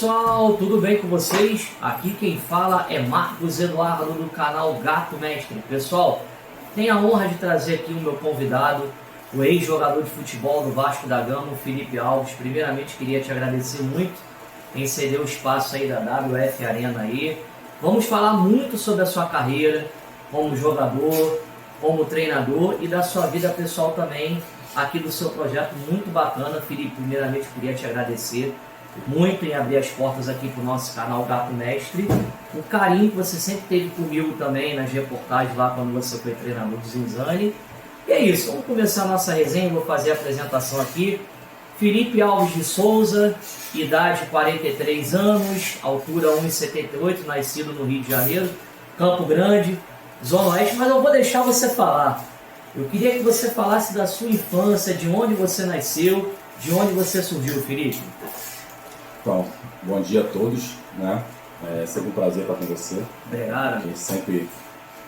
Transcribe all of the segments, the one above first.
pessoal, tudo bem com vocês? Aqui quem fala é Marcos Eduardo do canal Gato Mestre. Pessoal, tenho a honra de trazer aqui o meu convidado, o ex-jogador de futebol do Vasco da Gama, o Felipe Alves. Primeiramente queria te agradecer muito em ceder o espaço aí da WF Arena aí. Vamos falar muito sobre a sua carreira como jogador, como treinador e da sua vida pessoal também, aqui do seu projeto muito bacana. Felipe, primeiramente queria te agradecer muito em abrir as portas aqui para o nosso canal Gato Mestre, o carinho que você sempre teve comigo também nas reportagens lá quando você foi treinador do Zinzane. E é isso, vamos começar a nossa resenha. Vou fazer a apresentação aqui. Felipe Alves de Souza, idade 43 anos, altura 1,78, nascido no Rio de Janeiro, Campo Grande, Zona Oeste. Mas eu vou deixar você falar. Eu queria que você falasse da sua infância, de onde você nasceu, de onde você surgiu, Felipe. Então, bom dia a todos, né? É sempre um prazer estar com você. Obrigado. A gente sempre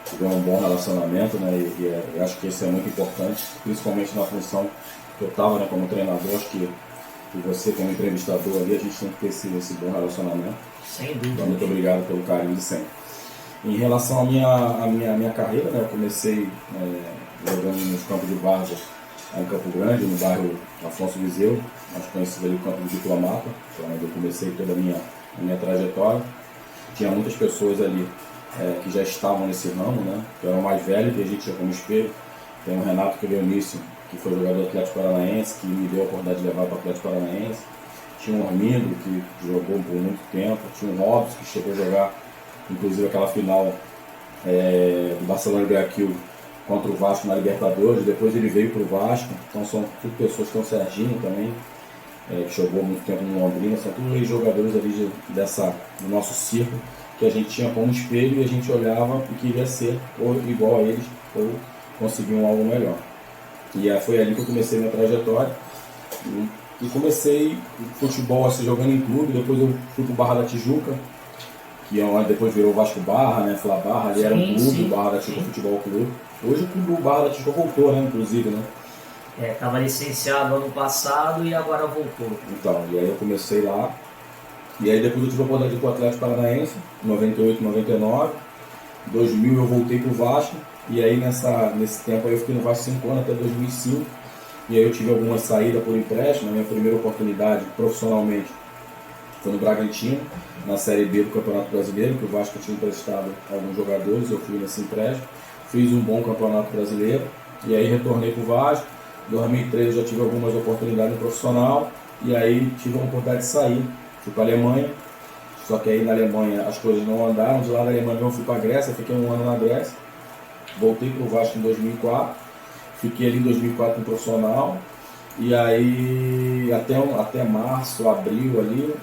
tiver um bom relacionamento, né? E acho que isso é muito importante, principalmente na função que eu estava, né, como treinador. Acho que você como entrevistador ali, a gente tem que ter esse bom relacionamento. Sem dúvida. Então, muito obrigado pelo carinho de sempre. Em relação à minha carreira, né? Eu comecei jogando nos campos de várzea em Campo Grande, no bairro Afonso Viseu, mais conhecido ali o Campo do Diplomata, onde eu comecei toda a minha trajetória. Tinha muitas pessoas ali que já estavam nesse ramo, né? Eu era o mais velho, que a gente tinha como espelho. Tem o Renato Quevenício, que foi jogador do Atlético Paranaense, que me deu a oportunidade de levar para o Atlético Paranaense. Tinha o Armindo, que jogou por muito tempo. Tinha o Robson, que chegou a jogar, inclusive, aquela final do Barcelona de Guayaquil contra o Vasco na Libertadores. Depois ele veio para o Vasco. Então são tudo pessoas, tem o Serginho também, que jogou muito tempo no Londrina. São todos ex-jogadores ali do nosso círculo, que a gente tinha como espelho e a gente olhava e queria ser ou igual a eles ou conseguir algo melhor. E foi ali que eu comecei minha trajetória. E comecei futebol assim, jogando em clube. Depois eu fui para o Barra da Tijuca, que depois virou Vasco Barra, né? Fla Barra, ali era um clube, o Barra da Tijuca Futebol Clube. Hoje o Barra da Tijuca voltou, né? Inclusive, né? Estava licenciado ano passado e agora voltou. Então, e aí eu comecei lá. E aí depois eu tive a oportunidade de ir para o Atlético Paranaense, 98, 99. 2000 eu voltei para o Vasco. E aí nesse tempo aí eu fiquei no Vasco 5 anos, até 2005. E aí eu tive algumas saídas por empréstimo. A minha primeira oportunidade profissionalmente foi no Bragantino, na Série B do Campeonato Brasileiro, que o Vasco tinha emprestado alguns jogadores. Eu fui nesse empréstimo, fiz um bom Campeonato Brasileiro. E aí retornei para o Vasco. Em 2013 eu já tive algumas oportunidades no profissional. E aí tive a oportunidade de sair. Fui para a Alemanha. Só que aí na Alemanha as coisas não andaram. De lá da Alemanha eu fui para a Grécia, fiquei um ano na Grécia. Voltei para o Vasco em 2004, fiquei ali em 2004 no profissional, e aí até março, abril ali,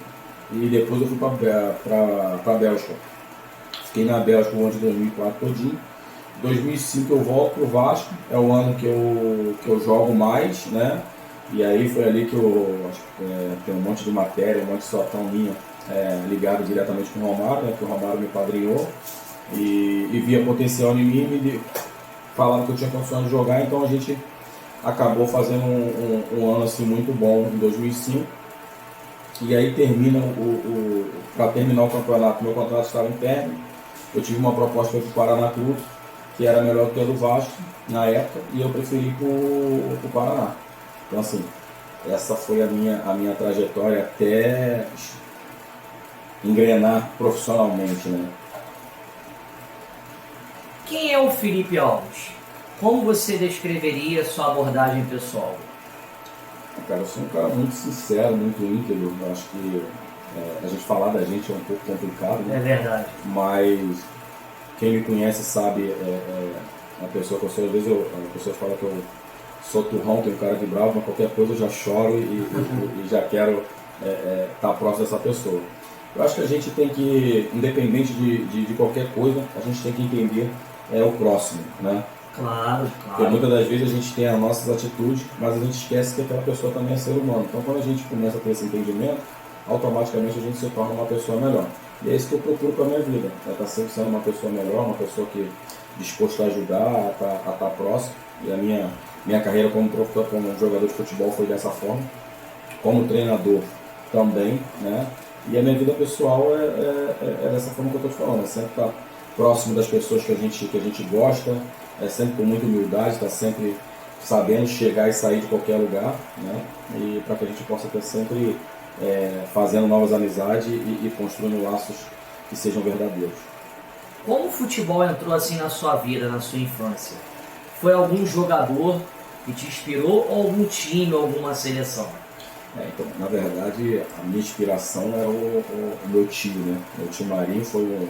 e depois eu fui para a Bélgica. Fiquei na Bélgica o ano de 2004 todinho. 2005 eu volto para o Vasco, é o ano que eu jogo mais, né? E aí foi ali que eu acho que tem um monte de matéria, um monte de situação minha ligado diretamente com o Romário, né? Que o Romário me padrinhou. E via potencial em mim, me falaram que eu tinha condições de jogar, então a gente acabou fazendo um ano assim muito bom em 2005. E aí para terminar o campeonato, meu contrato estava em término. Eu tive uma proposta para o Paraná Clube, que era melhor do que a do Vasco na época, e eu preferi ir para o Paraná. Então assim, essa foi a minha trajetória até engrenar profissionalmente, né? Quem é o Felipe Alves? Como você descreveria sua abordagem pessoal? Cara, eu sou um cara muito sincero, muito íntegro. Eu acho que a gente falar da gente é um pouco complicado, né? É verdade. Mas quem me conhece sabe a pessoa que eu sou. Às vezes a pessoa fala que eu sou turrão, tenho cara de bravo, mas qualquer coisa eu já choro e já quero estar próximo dessa pessoa. Eu acho que a gente tem que, independente de qualquer coisa, a gente tem que entender o próximo, né? Claro. Porque muitas das vezes a gente tem as nossas atitudes, mas a gente esquece que aquela pessoa também é ser humano. Então quando a gente começa a ter esse entendimento, automaticamente a gente se torna uma pessoa melhor. E é isso que eu procuro para a minha vida, estar sempre sendo uma pessoa melhor, uma pessoa que disposta a ajudar, a estar próximo. E a minha carreira como jogador de futebol foi dessa forma. Como treinador também, né? E a minha vida pessoal é dessa forma que eu estou te falando, é sempre estar próximo das pessoas que a gente gosta, é sempre com muita humildade, está sempre sabendo chegar e sair de qualquer lugar, né? E para que a gente possa ter sempre fazendo novas amizades e construindo laços que sejam verdadeiros. Como o futebol entrou assim na sua vida, na sua infância? Foi algum jogador que te inspirou ou algum time, ou alguma seleção? Então, na verdade, a minha inspiração era o meu tio, né? Meu tio Marinho foi um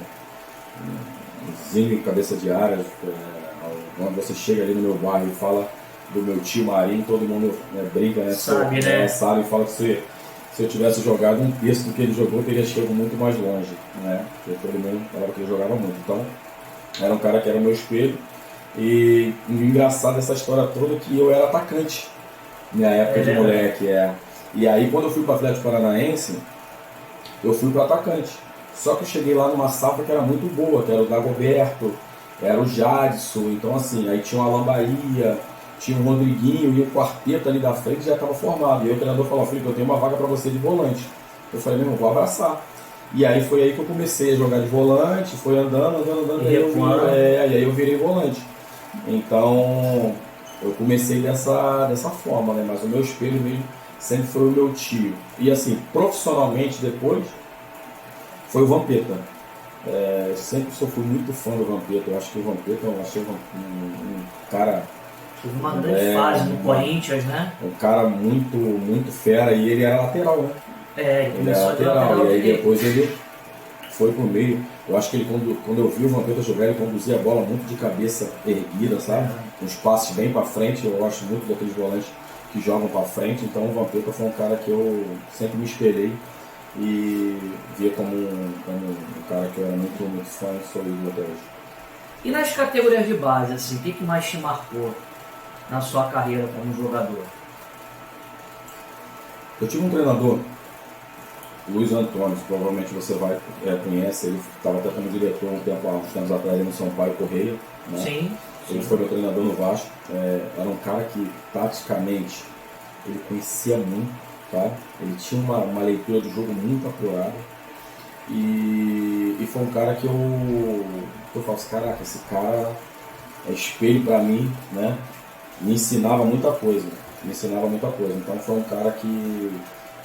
zinho cabeça de área. Quando você chega ali no meu bairro e fala do meu tio Marinho, todo mundo brinca, né? Sabe, né? Sabe e fala que se eu tivesse jogado um terço do que ele jogou, eu teria chegado muito mais longe, né? Porque todo mundo falava que ele jogava muito. Então, era um cara que era o meu espelho. E engraçado essa história toda que eu era atacante, minha época de moleque. E aí, quando eu fui para o Atlético Paranaense, eu fui para atacante. Só que eu cheguei lá numa safra que era muito boa, que era o Dagoberto, era o Jadson. Então, assim, aí tinha o Alan Bahia, tinha o Rodriguinho e o quarteto ali da frente já estava formado. E aí o treinador falou: Felipe, eu tenho uma vaga para você de volante. Eu falei: meu irmão, vou abraçar. E aí foi aí que eu comecei a jogar de volante, foi andando, e aí eu virei volante. Então, eu comecei dessa forma, né? Mas o meu espelho mesmo sempre foi o meu tio. E assim, profissionalmente depois, foi o Vampeta. Sempre fui muito fã do Vampeta. Eu acho que o Vampeta, eu achei um cara... Teve uma grande fase no Corinthians, né? Um cara muito, muito fera, e ele era lateral, né? Ele começou era lateral, e aí depois ele foi pro meio. Eu acho que ele, quando eu vi o Vampeta jogar, ele conduzia a bola muito de cabeça erguida, sabe? Uns passes bem para frente. Eu gosto muito daqueles volantes que jogam para frente. Então o Vampeta foi um cara que eu sempre me espelhei e via como um cara que eu era muito, muito fã e sou ídolo até hoje. E nas categorias de base, assim, o que mais te marcou na sua carreira como jogador? Eu tive um treinador, Luiz Antônio, provavelmente você conhece, ele estava até como diretor uns tempos atrás no São Paulo Correia, né? Sim. Ele foi meu treinador no Vasco. Era um cara que, taticamente, ele conhecia muito, tá? Ele tinha uma leitura de jogo muito apurada. E foi um cara que eu falo assim: caraca, esse cara é espelho para mim, né? Me ensinava muita coisa. Então foi um cara que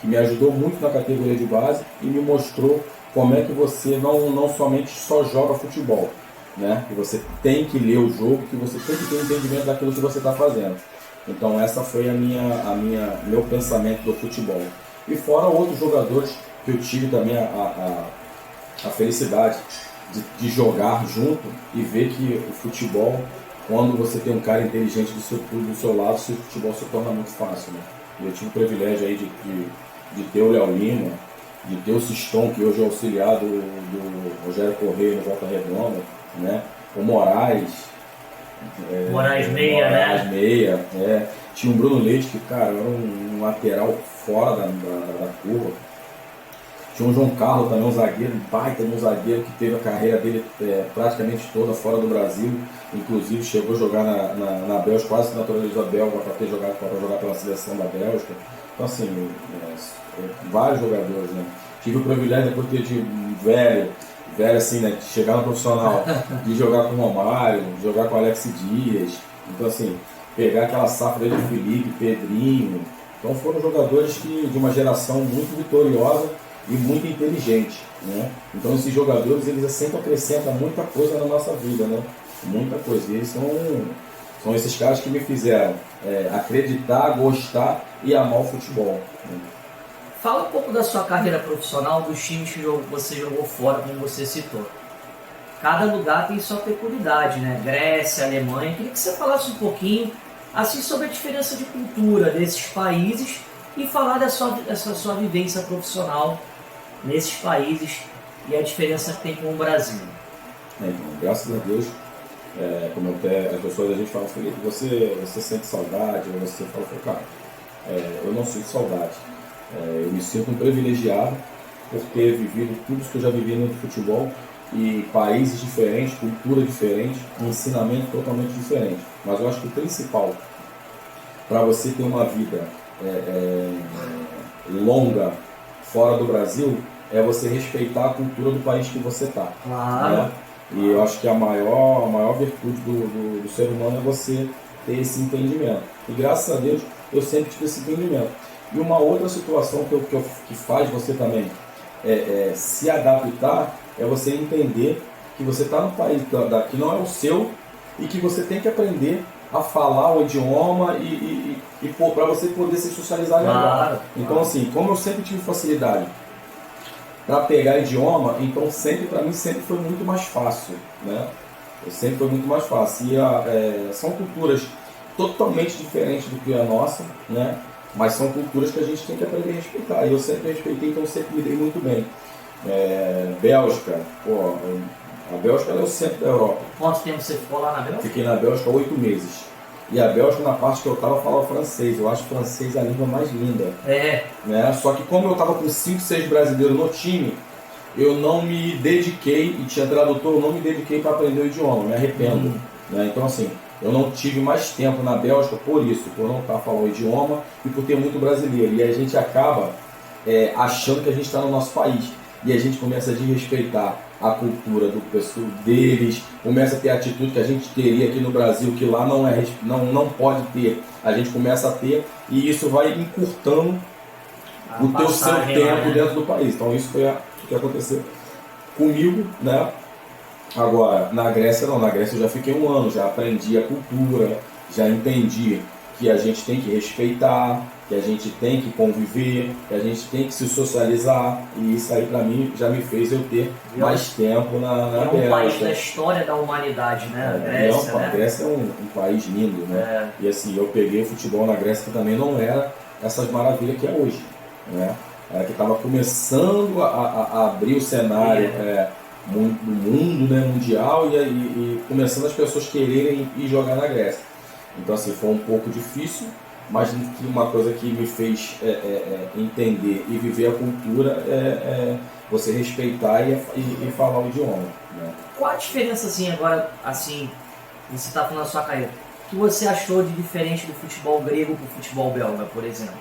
me ajudou muito na categoria de base e me mostrou como é que você não somente só joga futebol, né? Que você tem que ler o jogo, que você tem que ter entendimento daquilo que você está fazendo. Então essa foi meu pensamento do futebol. E fora outros jogadores que eu tive também a felicidade de jogar junto e ver que o futebol, quando você tem um cara inteligente do seu lado, o futebol se torna muito fácil, né? E eu tive o privilégio aí de ter o Léo Lima, de ter o Siston, que hoje é auxiliar do Rogério Correia no Volta Redonda, né? O Moraes Meia. Tinha um Bruno Leite, que, cara, era um lateral fora da curva. Tinha um João Carlos também, um zagueiro, que teve a carreira dele praticamente toda fora do Brasil. Inclusive chegou a jogar na Bélgica, quase se naturalizou a Bélgica para jogar pela seleção da Bélgica. Então, assim, vários jogadores, né? Tive o privilégio depois de ter velho assim, né? De chegar no profissional, de jogar com o Romário, de jogar com o Alex Dias. Então, assim, pegar aquela safra de Felipe, Pedrinho. Então foram jogadores de uma geração muito vitoriosa e muito inteligente, né? Então esses jogadores, eles sempre acrescentam muita coisa na nossa vida, né? Muita coisa. E eles são esses caras que me fizeram acreditar, gostar e amar o futebol, né? Fala um pouco da sua carreira profissional, dos times que você jogou fora, como você citou. Cada lugar tem sua peculiaridade, né? Grécia, Alemanha. Queria que você falasse um pouquinho assim sobre a diferença de cultura desses países e falar dessa sua vivência profissional nesses países e a diferença que tem com o Brasil. Então, graças a Deus, como até as pessoas, a gente fala: Felipe, você sente saudade? Ou você fala: cara, eu não sinto saudade. Eu me sinto um privilegiado por ter vivido tudo isso que eu já vivi no futebol, e países diferentes, cultura diferente, um ensinamento totalmente diferente. Mas eu acho que o principal para você ter uma vida longa fora do Brasil é você respeitar a cultura do país que você está. Claro. Né? E eu acho que a maior virtude do ser humano é você ter esse entendimento. E graças a Deus eu sempre tive esse entendimento. E uma outra situação que faz você também se adaptar é você entender que você está no país que não é o seu e que você tem que aprender a falar o idioma para você poder se socializar melhor. Claro. Então, assim, como eu sempre tive facilidade para pegar idioma, então para mim sempre foi muito mais fácil, né? Sempre foi muito mais fácil. E são culturas totalmente diferentes do que a nossa, né? Mas são culturas que a gente tem que aprender a respeitar. E eu sempre respeitei, então sempre me dei muito bem. Bélgica, a Bélgica é o centro da Europa. Quanto tempo você ficou lá na Bélgica? Fiquei na Bélgica 8 meses. E a Bélgica, na parte que eu estava, falava francês. Eu acho francês a língua mais linda. Né? Só que como eu estava com 5, 6 brasileiros no time, eu não me dediquei, e tinha tradutor, eu não me dediquei para aprender o idioma, me arrependo. Né? Então, assim, eu não tive mais tempo na Bélgica por isso, por não estar falando o idioma e por ter muito brasileiro. E a gente acaba achando que a gente está no nosso país. E a gente começa a desrespeitar a cultura do pessoal deles, começa a ter a atitude que a gente teria aqui no Brasil, que lá não pode ter. A gente começa a ter e isso vai encurtando o seu tempo dentro do país. Então isso foi o que aconteceu comigo, né? Agora, na Grécia não, na Grécia eu já fiquei 1 ano, já aprendi a cultura, já entendi que a gente tem que respeitar, que a gente tem que conviver, que a gente tem que se socializar, e isso aí pra mim já me fez eu ter mais tempo na Bélgica. É um país da história da humanidade, né? A Grécia, a Grécia é um país lindo, né? E assim, eu peguei futebol na Grécia que também não era essas maravilhas que é hoje, né? Era que estava começando a abrir o cenário do mundo, né, mundial, e começando as pessoas quererem ir jogar na Grécia. Então assim, foi um pouco difícil, mas uma coisa que me fez entender e viver a cultura é você respeitar e falar o idioma. Né? Qual a diferença, assim, agora, assim, você está falando na sua carreira, que você achou de diferente do futebol grego para o futebol belga, por exemplo?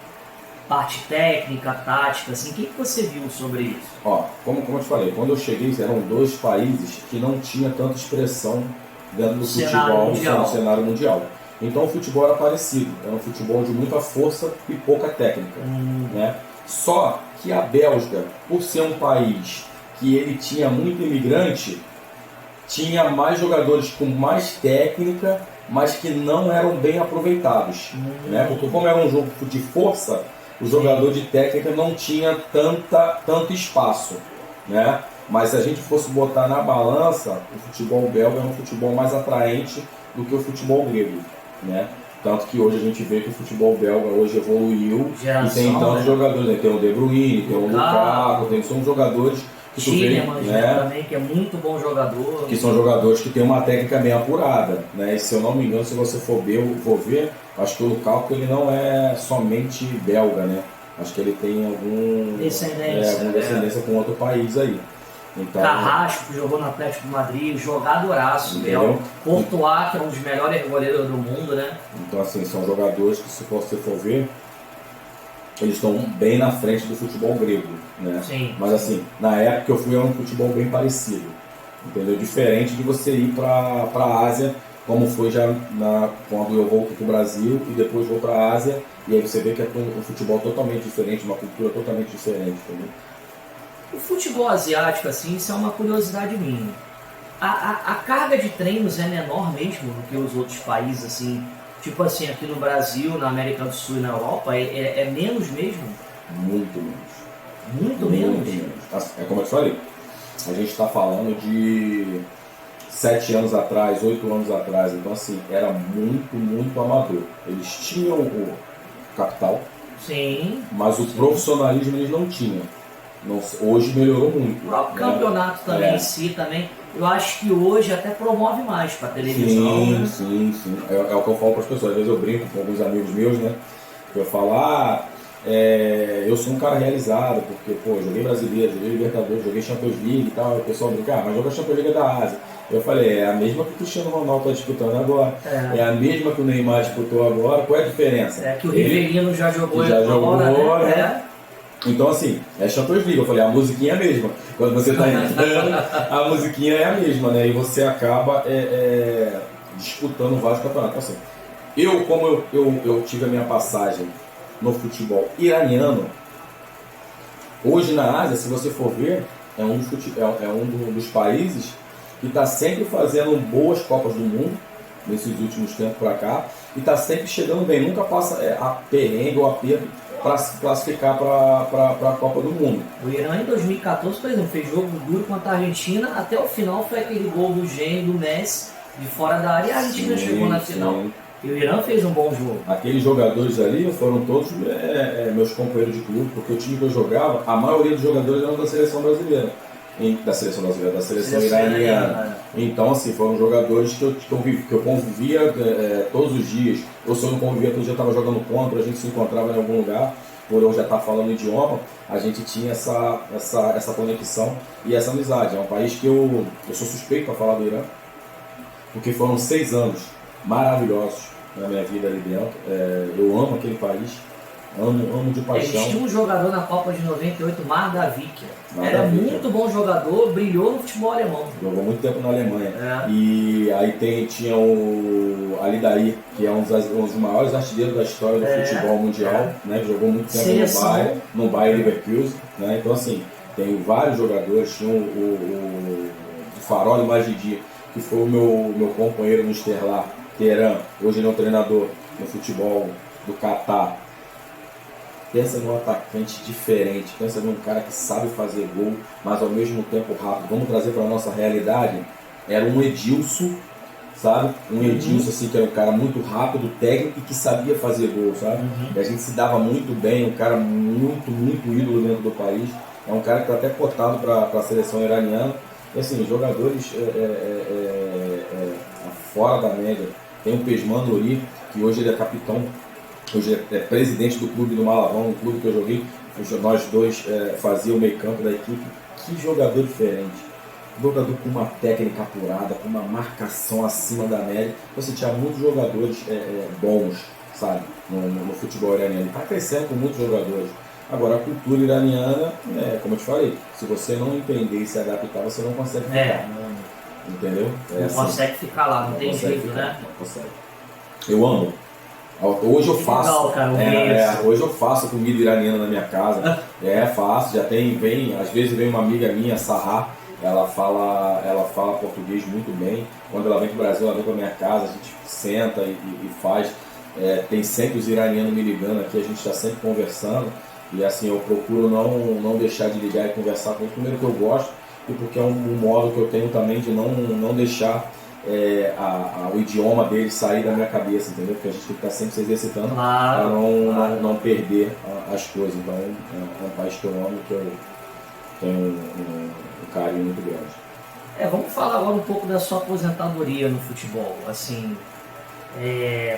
Parte técnica, tática, assim, o que você viu sobre isso? Ó, como eu te falei, quando eu cheguei eram 2 países que não tinha tanta expressão dentro do futebol no cenário mundial. Então o futebol era parecido, era um futebol de muita força e pouca técnica. Né? Só que a Bélgica, por ser um país que ele tinha muito imigrante, tinha mais jogadores com mais técnica, mas que não eram bem aproveitados. Né? Porque como era um jogo de força, o jogador de técnica não tinha tanto espaço. Né? Mas se a gente fosse botar na balança, o futebol belga é um futebol mais atraente do que o futebol grego. Né? Tanto que hoje a gente vê que o futebol belga hoje evoluiu e tem tantos jogadores, né? Tem o De Bruyne, tem o Lukaku, são jogadores que Tielemans, né, também, que é muito bom jogador. Que são jogadores que têm uma técnica bem apurada, né? E se eu não me engano, se você for ver, acho que o Lukaku ele não é somente belga, né? Acho que ele tem alguma descendência com outro país aí. Então, Carrasco, que jogou no Atlético de Madrid, jogadoraço, Courtois, que é um dos melhores goleiros do mundo, né? Então, assim, são jogadores que, se você for ver, eles estão bem na frente do futebol grego, né? Sim. Mas, assim, na época eu fui a um futebol bem parecido, entendeu? Diferente de você ir para a Ásia, como foi já quando eu volto para o Brasil e depois vou para a Ásia, e aí você vê que é um futebol totalmente diferente, uma cultura totalmente diferente, entendeu? O futebol asiático, assim, isso é uma curiosidade minha. A carga de treinos é menor mesmo do que os outros países, assim, tipo assim, aqui no Brasil, na América do Sul e na Europa, é menos mesmo? Muito menos. Muito menos? É como eu te falei, a gente está falando de 7 anos atrás, 8 anos atrás, então assim, era muito amador. Eles tinham o capital, sim, mas o profissionalismo eles não tinham. Hoje melhorou muito. O próprio campeonato também em si, também, eu acho que hoje até promove mais para a televisão. Sim. É o que eu falo para as pessoas. Às vezes eu brinco com alguns amigos meus, né? Que eu falo, eu sou um cara realizado, porque, pô, joguei Brasileiro, joguei Libertadores, joguei Champions League e tal. O pessoal brinca, mas joga Champions League da Ásia. Eu falei, é a mesma que o Cristiano Ronaldo está disputando agora. É a mesma que o Neymar disputou agora. Qual é a diferença? É que o Rivelino já jogou agora, né? Então, assim, é Champions League. Eu falei, a musiquinha é a mesma. Quando você está entrando, a musiquinha é a mesma, né? E você acaba disputando vários campeonatos. Então, assim, como eu tive a minha passagem no futebol iraniano, hoje na Ásia, se você for ver, é um dos países que está sempre fazendo boas Copas do Mundo, nesses últimos tempos para cá, e está sempre chegando bem. Nunca passa a perrengue ou aperto para se classificar para a Copa do Mundo. O Irã em 2014, por exemplo, fez jogo duro contra a Argentina, até o final foi aquele gol do gênio do Messi de fora da área e a Argentina chegou na final. E o Irã fez um bom jogo. Aqueles jogadores ali foram todos meus companheiros de clube, porque o time que eu jogava, a maioria dos jogadores eram da seleção brasileira. Da seleção iraniana. Então, assim, foram jogadores que eu convivia todos os dias. Ou se eu não convivia todo dia, eu estava jogando contra, a gente se encontrava em algum lugar, por eu já estar falando o idioma, a gente tinha essa conexão e essa amizade. É um país que eu sou suspeito para falar do Irã, porque foram 6 anos maravilhosos na minha vida ali dentro. Eu amo aquele país. Amo de paixão. Eles tinham um jogador na Copa de 98, Mardavic. Era muito bom jogador, brilhou no futebol alemão. Jogou muito tempo na Alemanha. E aí tinha o Ali Dair, que é um dos maiores artilheiros da história do futebol mundial, né? Que jogou muito tempo no Bayer Leverkusen, né? Então, assim, tem vários jogadores. Tinha o Farol Majidi, que foi o meu companheiro no Sterlar, Teheran. Hoje ele é um treinador no futebol do Catar. Pensa num atacante diferente, pensa num cara que sabe fazer gol, mas ao mesmo tempo rápido. Vamos trazer para a nossa realidade. Era um Edilson, sabe? Um Edilson assim, que era um cara muito rápido, técnico e que sabia fazer gol, sabe? E a gente se dava muito bem, um cara muito, muito ídolo dentro do país. É um cara que está até cotado para a seleção iraniana. E assim, jogadores fora da média. Tem o Pesman Nuri, que hoje ele é capitão. Hoje é presidente do clube do Malavão, um clube que eu joguei. Nós dois fazíamos o meio campo da equipe. Que jogador diferente. Jogador com uma técnica apurada, com uma marcação acima da média. Você tinha muitos jogadores bons, sabe, no futebol iraniano. Está crescendo com muitos jogadores. Agora, a cultura iraniana, como eu te falei, se você não entender e se adaptar, você não consegue ficar. Entendeu? Não assim, consegue ficar lá, não tem jeito, né? Não consegue. Eu amo. Hoje eu faço. Legal, cara, hoje eu faço comida iraniana na minha casa. Faço, às vezes vem uma amiga minha, Sarra, ela fala português muito bem. Quando ela vem para o Brasil, ela vem para minha casa, a gente senta e faz. Tem sempre os iranianos me ligando aqui, a gente está sempre conversando. E assim, eu procuro não deixar de ligar e conversar com eles. Primeiro que eu gosto, e porque é um modo que eu tenho também de não deixar o idioma deles sair da minha cabeça, entendeu? Porque a gente tem que estar sempre se exercitando para não perder as coisas. Então é um país que eu amo e que eu tenho um carinho muito grande. Vamos falar agora um pouco da sua aposentadoria no futebol. Assim,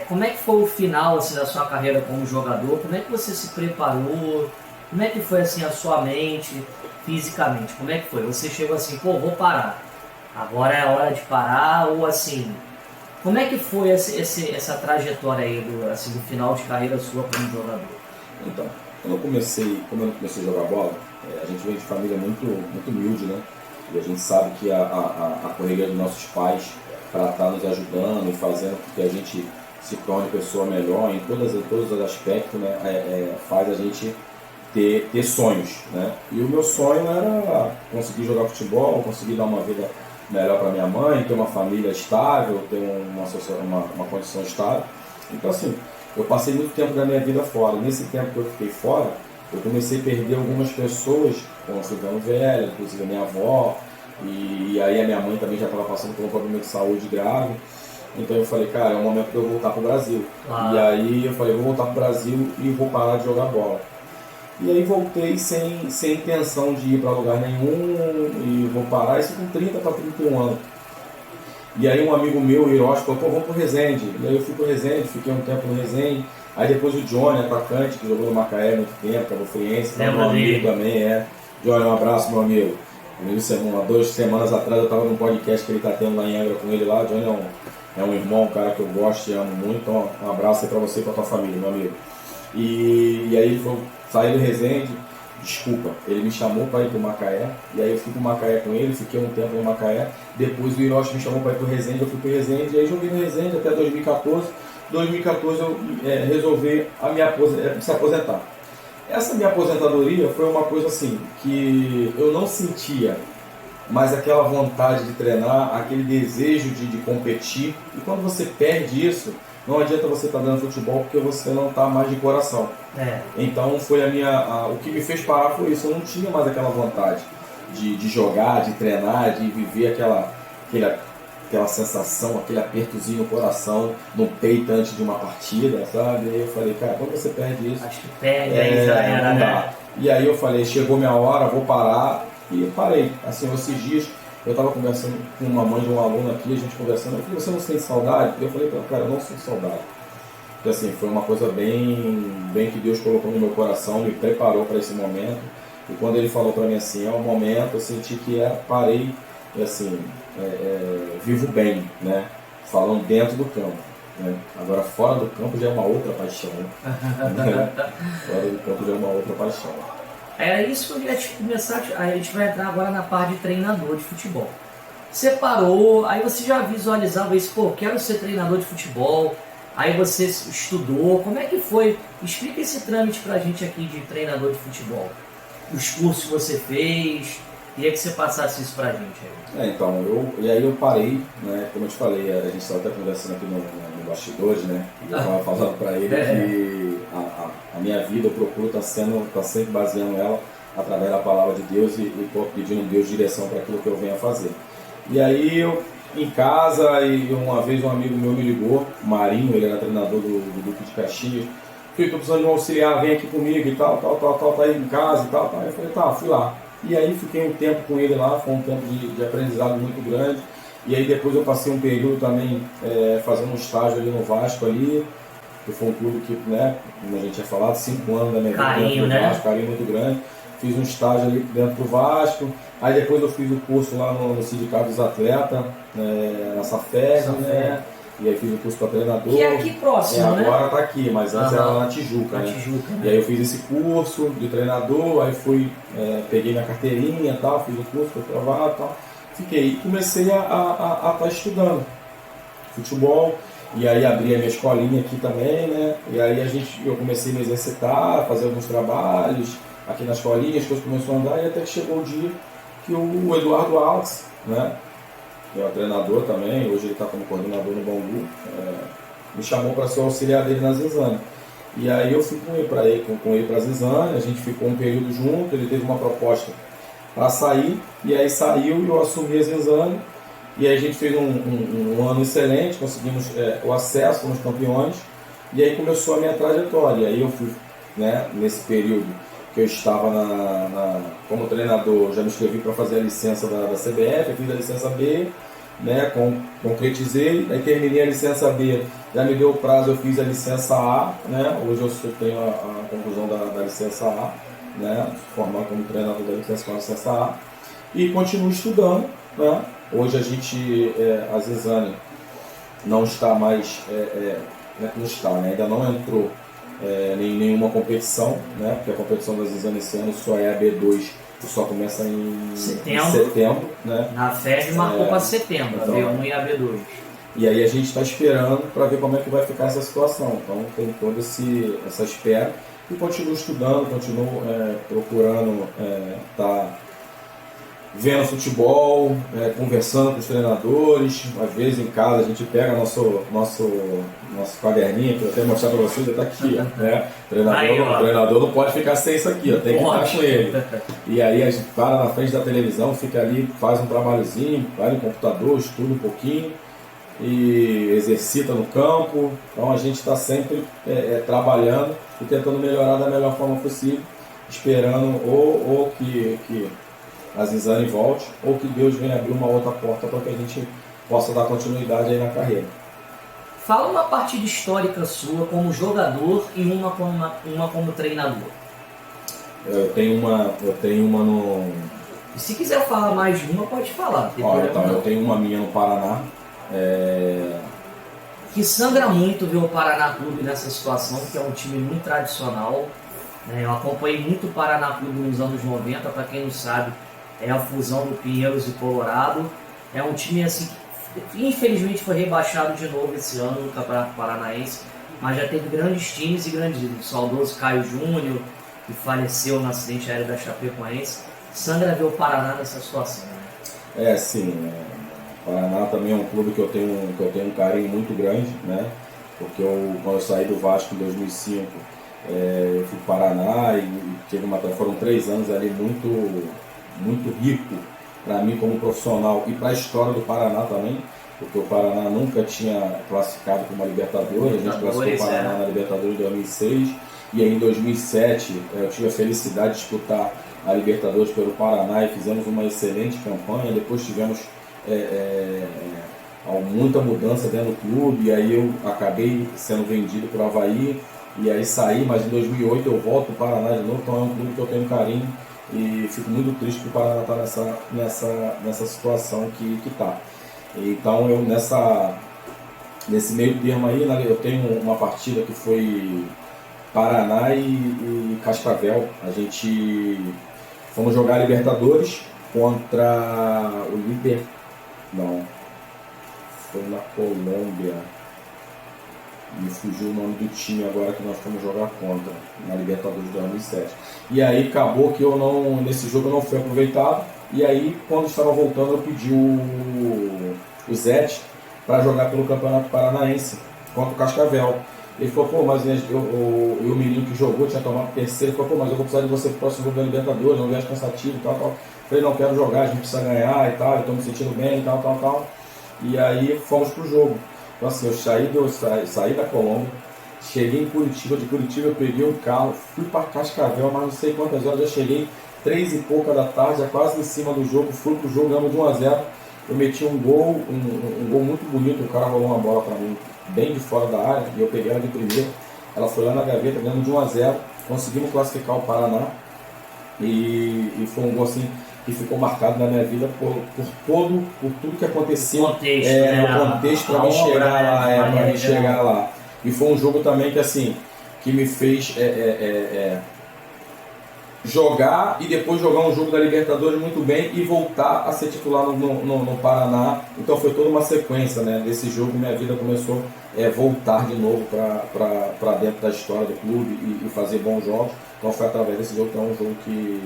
como é que foi o final assim, da sua carreira como jogador? Como é que você se preparou? Como é que foi assim, a sua mente, fisicamente? Como é que foi? Você chegou assim, vou parar. Agora é a hora de parar, ou assim, como é que foi essa trajetória aí do final de carreira sua como jogador? Então, como eu comecei a jogar bola, a gente vem de família muito, muito humilde, né? E a gente sabe que a correria dos nossos pais para estar nos ajudando e fazendo com que a gente se torne pessoa melhor em todos os aspectos, né? Faz a gente ter sonhos, né? E o meu sonho era conseguir jogar futebol, conseguir dar uma vida melhor para minha mãe, ter uma família estável, ter uma condição estável. Então assim, eu passei muito tempo da minha vida fora. Nesse tempo que eu fiquei fora, eu comecei a perder algumas pessoas, como ficando velha, inclusive a minha avó, e aí a minha mãe também já estava passando por um problema de saúde grave. Então eu falei, cara, é o momento de eu voltar para o Brasil. E aí eu falei, vou voltar para o Brasil e vou parar de jogar bola. E aí voltei sem intenção de ir para lugar nenhum e vou parar, isso com 30 para 31 anos. E aí um amigo meu, Hiroshi, falou, vamos pro Resende. E aí eu fui pro Resende, fiquei um tempo no Resende. Aí depois o Johnny, atacante, que jogou no Macaé há muito tempo, Cabo Friense, meu amigo também, Johnny, um abraço, meu amigo. 2 semanas atrás eu estava num podcast que ele está tendo lá em Angra com ele lá. O Johnny é um irmão, um cara que eu gosto e amo muito. Então um abraço aí para você e para tua família, meu amigo. E aí ele falou, saí do Resende, Desculpa, ele me chamou para ir para o Macaé, e aí eu fui para o Macaé com ele, fiquei um tempo no Macaé, depois o Hiroshi me chamou para ir para o Resende, eu fui para o Resende, e aí joguei no Resende até 2014. 2014 eu resolvi se aposentar. Essa minha aposentadoria foi uma coisa assim, que eu não sentia mais aquela vontade de treinar, aquele desejo de competir, e quando você perde isso, não adianta você estar dando futebol porque você não está mais de coração. Então foi o que me fez parar foi isso, eu não tinha mais aquela vontade de jogar, de treinar, de viver aquela sensação, aquele apertozinho no coração, no peito antes de uma partida, sabe? E aí eu falei, cara, quando você perde isso... Acho que perde, aí já era, né? E aí eu falei, chegou minha hora, vou parar, e eu parei. Assim, esses dias, eu estava conversando com uma mãe de um aluno aqui, a gente conversando, eu falei, você não sente saudade? Eu falei, cara, eu não sinto saudade. Porque assim, foi uma coisa bem que Deus colocou no meu coração, me preparou para esse momento. E quando ele falou para mim assim, é o momento, eu senti que parei, assim, vivo bem, né? Falando dentro do campo. Né? Agora, fora do campo já é uma outra paixão. Né? Fora do campo já é uma outra paixão. Era isso que eu ia começar, a gente vai entrar agora na parte de treinador de futebol. Você parou, aí você já visualizava isso, pô, quero ser treinador de futebol, aí você estudou, como é que foi? Explica esse trâmite pra gente aqui de treinador de futebol. Os cursos que você fez, queria que você passasse isso pra gente aí. Então, eu parei, né, como eu te falei, a gente estava até conversando aqui no bastidores, né, e eu estava falando pra ele que a minha vida eu procuro tá sempre baseando ela através da palavra de Deus e pedindo a Deus direção para aquilo que eu venho a fazer. E aí eu, em casa, e uma vez um amigo meu me ligou, Marinho, ele era treinador do Duque de Caxias, falei, tô precisando de um auxiliar, vem aqui comigo e tal, tá aí em casa e tal. Eu falei, tá, fui lá. E aí fiquei um tempo com ele lá, foi um tempo de aprendizado muito grande. E aí depois eu passei um período também fazendo um estágio ali no Vasco ali, que foi um clube que, né, como a gente tinha falado, 5 anos da minha vida dentro do Vasco, carinho muito grande. Fiz um estágio ali dentro do Vasco, aí depois eu fiz o curso lá no Sindicato dos Atletas, na Safed, né? E aí fiz o curso para treinador. Que é aqui próximo, né? Agora tá aqui, mas antes era lá na Tijuca, né? E aí eu fiz esse curso de treinador, aí fui, peguei minha carteirinha e tal, fiz o curso, fui aprovado e tal. Fiquei e comecei a estar estudando futebol, e aí abri a minha escolinha aqui também, né? E aí eu comecei a me exercitar, fazer alguns trabalhos aqui na escolinha, as coisas começaram a andar, e até que chegou o dia que o Eduardo Alex, né? Que é o treinador também, hoje ele está como coordenador no Bangu, me chamou para ser auxiliar dele na Zinzane. E aí eu fui com ele para a Zinzane, a gente ficou um período junto, ele teve uma proposta para sair, e aí saiu e eu assumi a Zinzane, e aí a gente fez um ano excelente, conseguimos o acesso, fomos campeões, e aí começou a minha trajetória. E aí eu fui, né, nesse período que eu estava como treinador, já me inscrevi para fazer a licença da CBF, eu fiz a licença B, né, concretizei, aí terminei a licença B, já me deu o prazo, eu fiz a licença A, né, hoje eu tenho a conclusão da licença A, né, formar como treinador da licença A, e continuo estudando, né. Hoje a gente, a Zinzane não está mais, não está, né, ainda não entrou em nenhuma competição, né, porque a competição da Zinzane esse ano só é a B2, que só começa em setembro, né. Na FED marcou para setembro, então, a B1 e a B2. E aí a gente está esperando para ver como é que vai ficar essa situação. Então tem toda essa espera e continuo estudando, continuo procurando estar vendo futebol, conversando com os treinadores. Às vezes em casa a gente pega nosso caderninho, que eu até mostrar para vocês, está aqui. Né? O treinador não pode ficar sem isso aqui, tem que estar com ele. E aí a gente para na frente da televisão, fica ali, faz um trabalhozinho, vai no computador, estuda um pouquinho e exercita no campo. Então a gente está sempre trabalhando e tentando melhorar da melhor forma possível, esperando ou que a Zinzane volte, ou que Deus venha abrir uma outra porta para que a gente possa dar continuidade aí na carreira. Fala uma partida histórica sua como jogador e uma como treinador. Eu tenho uma no... E se quiser falar mais de uma, pode falar. Então, eu tenho uma minha no Paraná. Que sangra muito ver o Paraná Clube nessa situação, que é um time muito tradicional. Eu acompanhei muito o Paraná Clube nos anos 90, para quem não sabe, é a fusão do Pinheiros e Colorado. É um time assim que infelizmente foi rebaixado de novo esse ano no Campeonato Paranaense, mas já teve grandes times e grandes ídolos. O saudoso Caio Júnior, que faleceu no acidente aéreo da Chapecoense. Sangra ver o Paraná nessa situação, né? Sim. O Paraná também é um clube que eu tenho um carinho muito grande, né? Porque quando eu saí do Vasco em 2005, eu fui para o Paraná e foram 3 anos ali muito rico para mim como profissional e para a história do Paraná também, porque o Paraná nunca tinha classificado para uma Libertadores, a gente classificou o Paraná na Libertadores em 2006, e aí em 2007 eu tive a felicidade de disputar a Libertadores pelo Paraná e fizemos uma excelente campanha. Depois tivemos muita mudança dentro do clube, e aí eu acabei sendo vendido para o Avaí, e aí saí, mas em 2008 eu volto para o Paraná de novo, então é um clube que eu tenho carinho e fico muito triste que o Paraná está nessa situação que está. Então eu nesse meio termo aí, eu tenho uma partida que foi Paraná e Cascavel. A gente fomos jogar a Libertadores contra o Líder, não, foi na Colômbia, me fugiu o nome do time agora que nós fomos jogar contra, na Libertadores de 2007. E aí acabou que nesse jogo eu não fui aproveitado, e aí quando estava voltando eu pedi o Zete para jogar pelo Campeonato Paranaense contra o Cascavel. Ele falou, pô, mas o menino que jogou tinha tomado terceiro, ele falou, pô, mas eu vou precisar de você pro próximo jogo da Libertadores, não viagem cansativo e tal. Eu falei, não, quero jogar, a gente precisa ganhar e tal, eu estou me sentindo bem e tal. E aí fomos pro jogo. Então assim, eu saí da Colômbia, cheguei em Curitiba, de Curitiba eu peguei um carro, fui para Cascavel, mas não sei quantas horas, já cheguei 3 e pouca da tarde, já quase em cima do jogo, fui pro jogo, ganhamos de 1-0, eu meti um gol, um gol muito bonito, o cara rolou uma bola para mim, bem de fora da área, e eu peguei ela de primeira, ela foi lá na gaveta, ganhamos de 1-0, conseguimos classificar o Paraná, e foi um gol assim, que ficou marcado na minha vida por tudo que aconteceu no contexto para mim chegar lá, E foi um jogo também que assim, que me fez jogar e depois jogar um jogo da Libertadores muito bem e voltar a ser titular no Paraná. Então foi toda uma sequência, né? Desse jogo minha vida começou a voltar de novo para dentro da história do clube e fazer bons jogos. Então foi através desse jogo que é um jogo que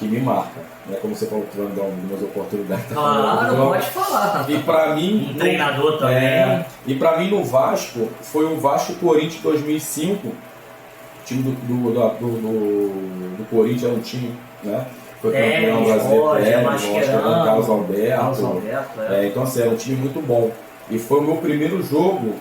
me marca, né? Como você falou, tu vai me dar algumas oportunidades. Claro, pode falar. E para mim, um treinador também. E para mim no Vasco, foi o Vasco Corinthians 2005, o time do Corinthians era um time, né? Foi campeão brasileiro, Carlos Alberto. Então assim, era um time muito bom. E foi o meu primeiro jogo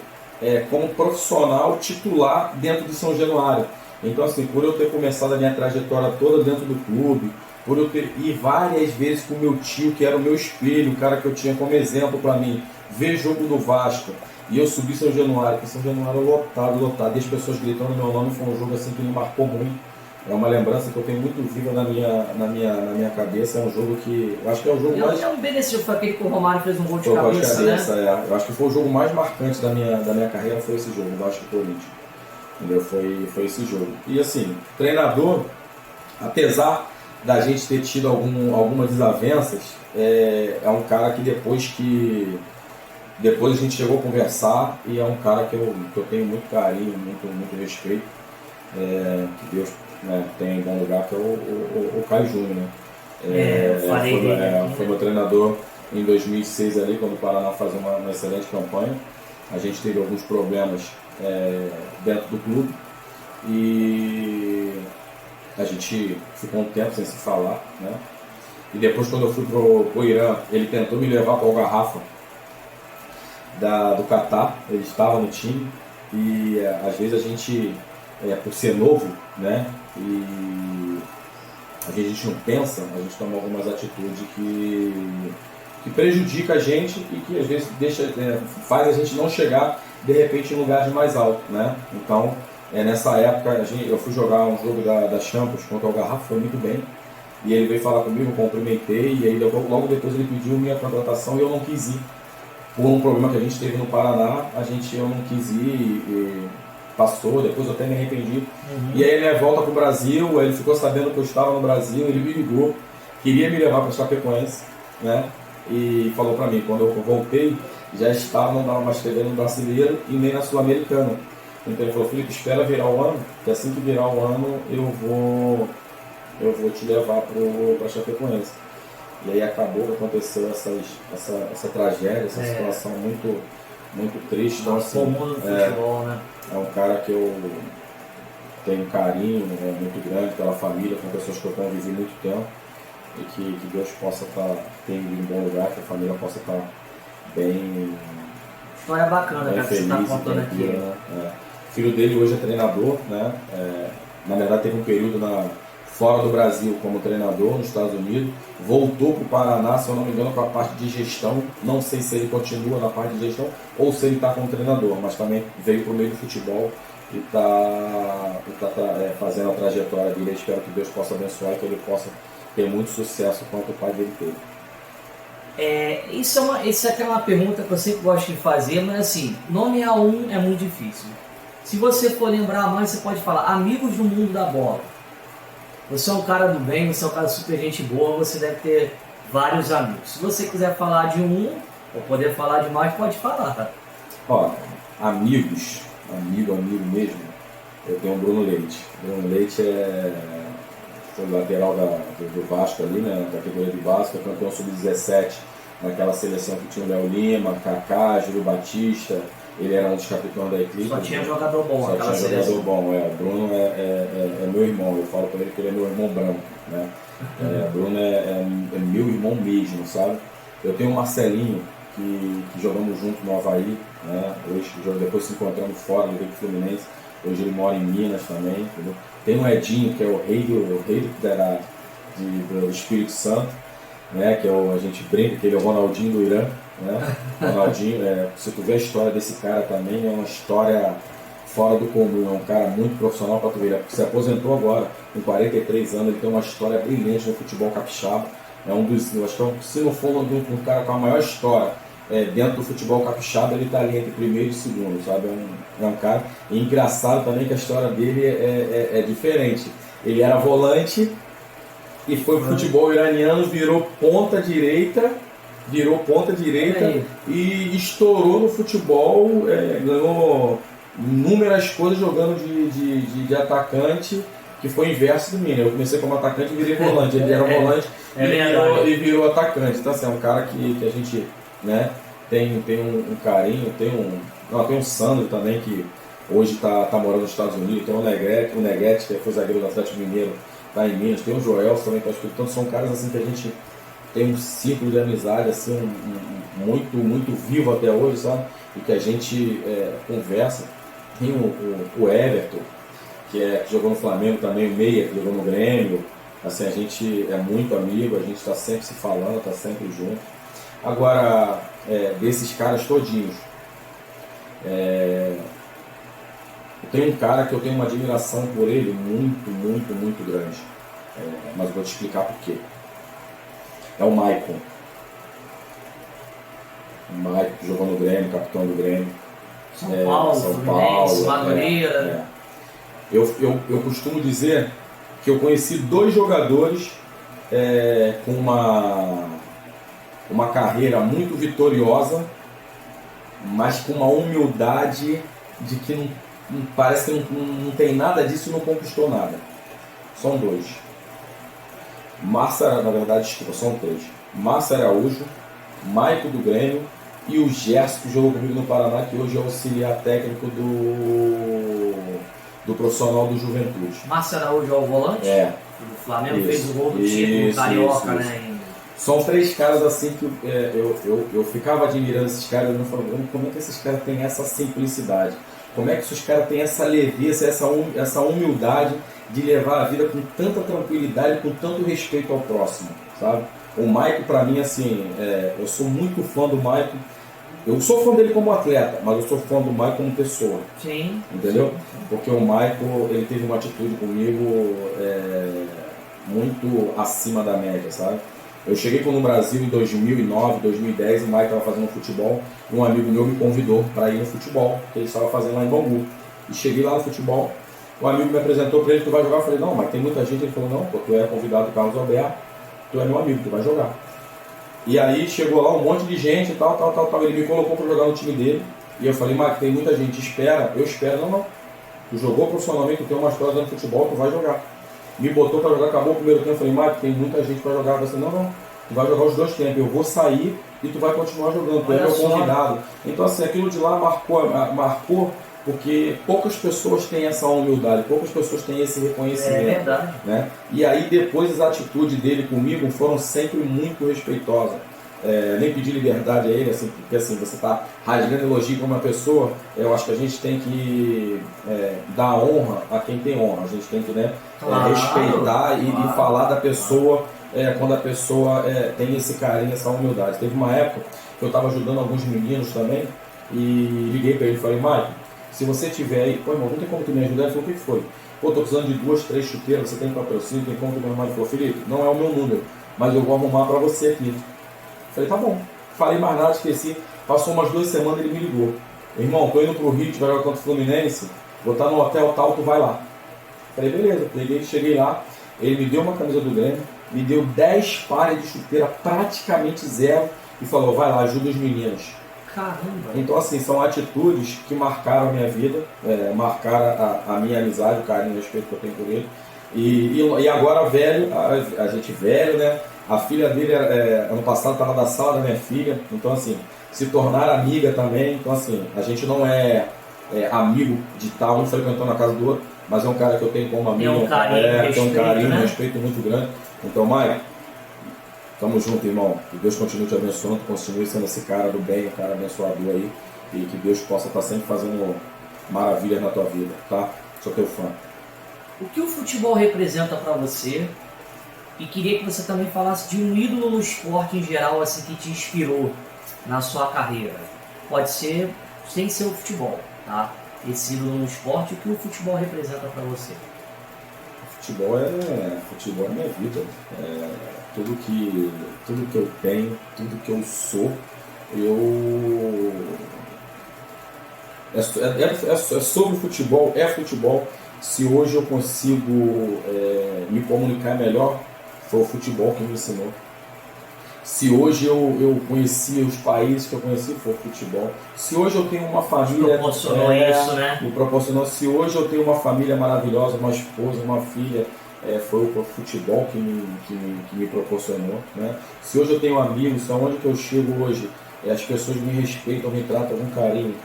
como profissional titular dentro de São Januário. Então assim, por eu ter começado a minha trajetória toda dentro do clube, por eu ter ido várias vezes com o meu tio, que era o meu espelho, o cara que eu tinha como exemplo para mim, ver jogo do Vasco, e eu subi São Januário, que São Januário lotado, e as pessoas gritando meu nome, foi um jogo assim que me marcou muito. É uma lembrança que eu tenho muito viva na minha cabeça, é um jogo que, eu acho que é o jogo mais... É um benefício, foi aquele que o Romário fez um gol de cabeça, né? Eu acho que foi o jogo mais marcante da minha carreira, foi esse jogo, o Vasco e Corinthians. Entendeu? Foi esse jogo. E assim, treinador, apesar da gente ter tido algumas desavenças, é um cara que depois a gente chegou a conversar, e é um cara que eu tenho muito carinho, muito respeito, que Deus, né, tem em bom lugar, que é o Caio Júnior, né? Foi meu treinador em 2006 ali, quando o Paraná fazia uma excelente campanha. A gente teve alguns problemas dentro do clube e a gente ficou um tempo sem se falar, né? E depois, quando eu fui pro Irã, ele tentou me levar para o Garrafa do Catar. Ele estava no time e às vezes a gente, por ser novo, né, e às vezes a gente não pensa, a gente toma algumas atitudes que prejudica a gente e que às vezes faz a gente não chegar de repente em lugares mais altos, né? Então, nessa época eu fui jogar um jogo da Champions contra o Garrafa, foi muito bem, e ele veio falar comigo, eu cumprimentei, e aí logo depois ele pediu minha contratação e eu não quis ir. Por um problema que a gente teve no Paraná, eu não quis ir passou, depois eu até me arrependi. E aí ele volta pro Brasil, ele ficou sabendo que eu estava no Brasil, ele me ligou, queria me levar para Chapecoense, né? E falou para mim, quando eu voltei, já estava, não dava mais TV no Brasileiro e nem na Sul-Americana. Então ele falou, Felipe, espera virar o ano, que assim que virar o ano eu vou te levar para Chapecoense. E aí acabou que aconteceu essa tragédia, essa situação muito, muito triste. Então, assim, comum no futebol, né? É um cara que eu tenho um carinho muito grande pela família, com pessoas que eu convivi muito tempo. E que Deus possa ter em um bom lugar, que a família possa estar bem. História bacana, bem cara, que você está contando aqui. Né? O filho dele hoje é treinador, né? Na verdade teve um período fora do Brasil como treinador nos Estados Unidos, voltou para o Paraná, se eu não me engano, para a parte de gestão. Não sei se ele continua na parte de gestão ou se ele está como treinador, mas também veio para o meio do futebol e está fazendo a trajetória dele. Eu espero que Deus possa abençoar e que ele possa ter muito sucesso quanto o pai dele teve. Isso é uma pergunta que eu sempre gosto de fazer, mas assim, nomear um é muito difícil. Se você for lembrar mais, você pode falar amigos do mundo da bola. Você é um cara do bem, você é um cara super gente boa, você deve ter vários amigos. Se você quiser falar de um, ou poder falar de mais, pode falar. Ó, amigos, amigo mesmo, eu tenho o Bruno Leite. Bruno Leite foi lateral do Vasco ali, né, na categoria de base, foi campeão sub-17 naquela seleção que tinha o Léo Lima, Kaká, Júlio Batista, ele era um dos capitães da equipe. Só tinha jogador bom. Só tinha jogador bom, O Bruno é meu irmão, eu falo pra ele que ele é meu irmão branco, né. Bruno é meu irmão mesmo, sabe. Eu tenho o Marcelinho, que jogamos junto no Avaí, né, hoje, depois se encontramos fora do Rio Fluminense, hoje ele mora em Minas também, entendeu? Tem o Edinho, que é o rei do Espírito Santo, né? Que a gente brinca que ele é o Ronaldinho do Irã, né? Ronaldinho, se tu ver a história desse cara também, é uma história fora do comum, é um cara muito profissional para tu ver, porque se aposentou agora, com 43 anos, ele tem uma história brilhante no futebol capixaba, eu acho que se não for um cara com a maior história dentro do futebol capixaba, ele está ali entre primeiro e segundo, sabe? É um cara engraçado também, que a história dele é diferente. Ele era volante e foi pro futebol iraniano, virou ponta direita e estourou no futebol, ganhou inúmeras coisas jogando de atacante, que foi o inverso do mim. Eu comecei como atacante e virei volante. Ele era volante e virou atacante. Então assim, é um cara que a gente, né, tem um carinho, tem um Sandro também, que hoje está morando nos Estados Unidos, tem o Neguete, que foi zagueiro do Atlético Mineiro, está em Minas, tem o Joel também, que então são caras assim que a gente tem um ciclo de amizade assim, muito, muito vivo até hoje, sabe? E que a gente conversa. Tem o Everton, que jogou no Flamengo também, o Meia, que jogou no Grêmio. Assim, a gente é muito amigo, a gente está sempre se falando, está sempre junto. Agora, desses caras todinhos, eu tenho um cara que eu tenho uma admiração por ele muito, muito, muito grande. Mas eu vou te explicar por quê. É o Maicon. O Maicon, que jogou no Grêmio, capitão do Grêmio. São Paulo, Madureira. Eu costumo dizer que eu conheci dois jogadores com uma carreira muito vitoriosa, mas com uma humildade de que não parece que não tem nada disso e não conquistou nada. São dois. Na verdade, desculpa, são três. Márcio Araújo, Maicon do Grêmio e o Gerson, que jogou comigo no Paraná, que hoje é auxiliar técnico do profissional do Juventude. Márcio Araújo é o volante? O Flamengo fez o gol do título carioca, né? São três caras assim que eu ficava admirando esses caras, eu não falando como é que esses caras têm essa simplicidade, como é que esses caras têm essa leveza, essa humildade de levar a vida com tanta tranquilidade, com tanto respeito ao próximo, sabe? O Maicon, para mim, assim, eu sou muito fã do Maicon. Eu sou fã dele como atleta, mas eu sou fã do Maicon como pessoa. Sim. Entendeu? Porque o Maicon, ele teve uma atitude comigo muito acima da média, sabe? Eu cheguei no Brasil em 2009, 2010, o Maicon estava fazendo futebol, e um amigo meu me convidou para ir no futebol, que ele estava fazendo lá em Bangu. E cheguei lá no futebol, o amigo me apresentou para ele, tu vai jogar? Eu falei, não, mas tem muita gente. Ele falou, não, pô, tu é convidado do Carlos Alberto, tu é meu amigo, tu vai jogar. E aí chegou lá um monte de gente e tal. Ele me colocou para jogar no time dele. E eu falei, Marcos, tem muita gente, espera. Eu espero, não. Tu jogou profissionalmente, tu tem uma história dentro do futebol, tu vai jogar. Me botou para jogar, acabou o primeiro tempo. Eu falei, Marcos, tem muita gente para jogar. Eu falei, não. Tu vai jogar os 2 tempos. Eu vou sair e tu vai continuar jogando. Tu é meu convidado. Então, assim, aquilo de lá marcou porque poucas pessoas têm essa humildade, poucas pessoas têm esse reconhecimento. É verdade. Né? E aí depois as atitudes dele comigo foram sempre muito respeitosas. Nem pedir liberdade a ele, assim, porque assim, você está rasgando elogio para uma pessoa, eu acho que a gente tem que dar honra a quem tem honra, a gente tem que respeitar e falar da pessoa quando a pessoa tem esse carinho, essa humildade. Teve uma época que eu estava ajudando alguns meninos também e liguei para ele e falei, Mike, se você tiver aí, pô irmão, não tem como tu me ajudar? Ele falou, o que foi? Pô, tô precisando de 2, 3 chuteiras, você tem patrocínio, tem como tu me arrumar? Ele falou, Felipe, não é o meu número, mas eu vou arrumar para você aqui. Falei, tá bom. Falei mais nada, esqueci. Passou umas 2 semanas, ele me ligou. Irmão, tô indo pro Rio, vai jogar contra o Fluminense, vou estar no hotel tal, tu vai lá. Falei, beleza. Cheguei lá, ele me deu uma camisa do Grêmio, me deu 10 pares de chuteira, praticamente zero, e falou, vai lá, ajuda os meninos. Caramba! Então, assim, são atitudes que marcaram a minha vida, marcaram a minha amizade, o carinho e o respeito que eu tenho por ele. E agora, velho, a gente velho, né? A filha dele, ano passado, estava na sala da minha filha, então, assim, se tornar amiga também. Então, assim, a gente não é amigo de tal, um frequentando a casa do outro, mas é um cara que eu tenho como amigo. Tem um carinho, um respeito muito grande. Então, Maia, tamo junto, irmão. Que Deus continue te abençoando, continue sendo esse cara do bem, um cara abençoador aí, e que Deus possa estar sempre fazendo maravilhas na tua vida, tá? Sou teu fã. O que o futebol representa para você? E queria que você também falasse de um ídolo no esporte em geral, assim, que te inspirou na sua carreira. Pode ser sem ser o futebol, tá? Esse ídolo no esporte, o que o futebol representa para você? Futebol é minha vida. Tudo que eu tenho, tudo que eu sou, é sobre futebol, é futebol. Se hoje eu consigo me comunicar melhor, foi o futebol que me ensinou. Se hoje eu conheci os países que eu conheci, foi o futebol. Se hoje eu tenho uma família... Proporcionou isso, né? Me proporcionou. Se hoje eu tenho uma família maravilhosa, uma esposa, uma filha, foi o futebol que me proporcionou. Né? Se hoje eu tenho amigos, aonde que eu chego hoje, as pessoas me respeitam, me tratam com carinho,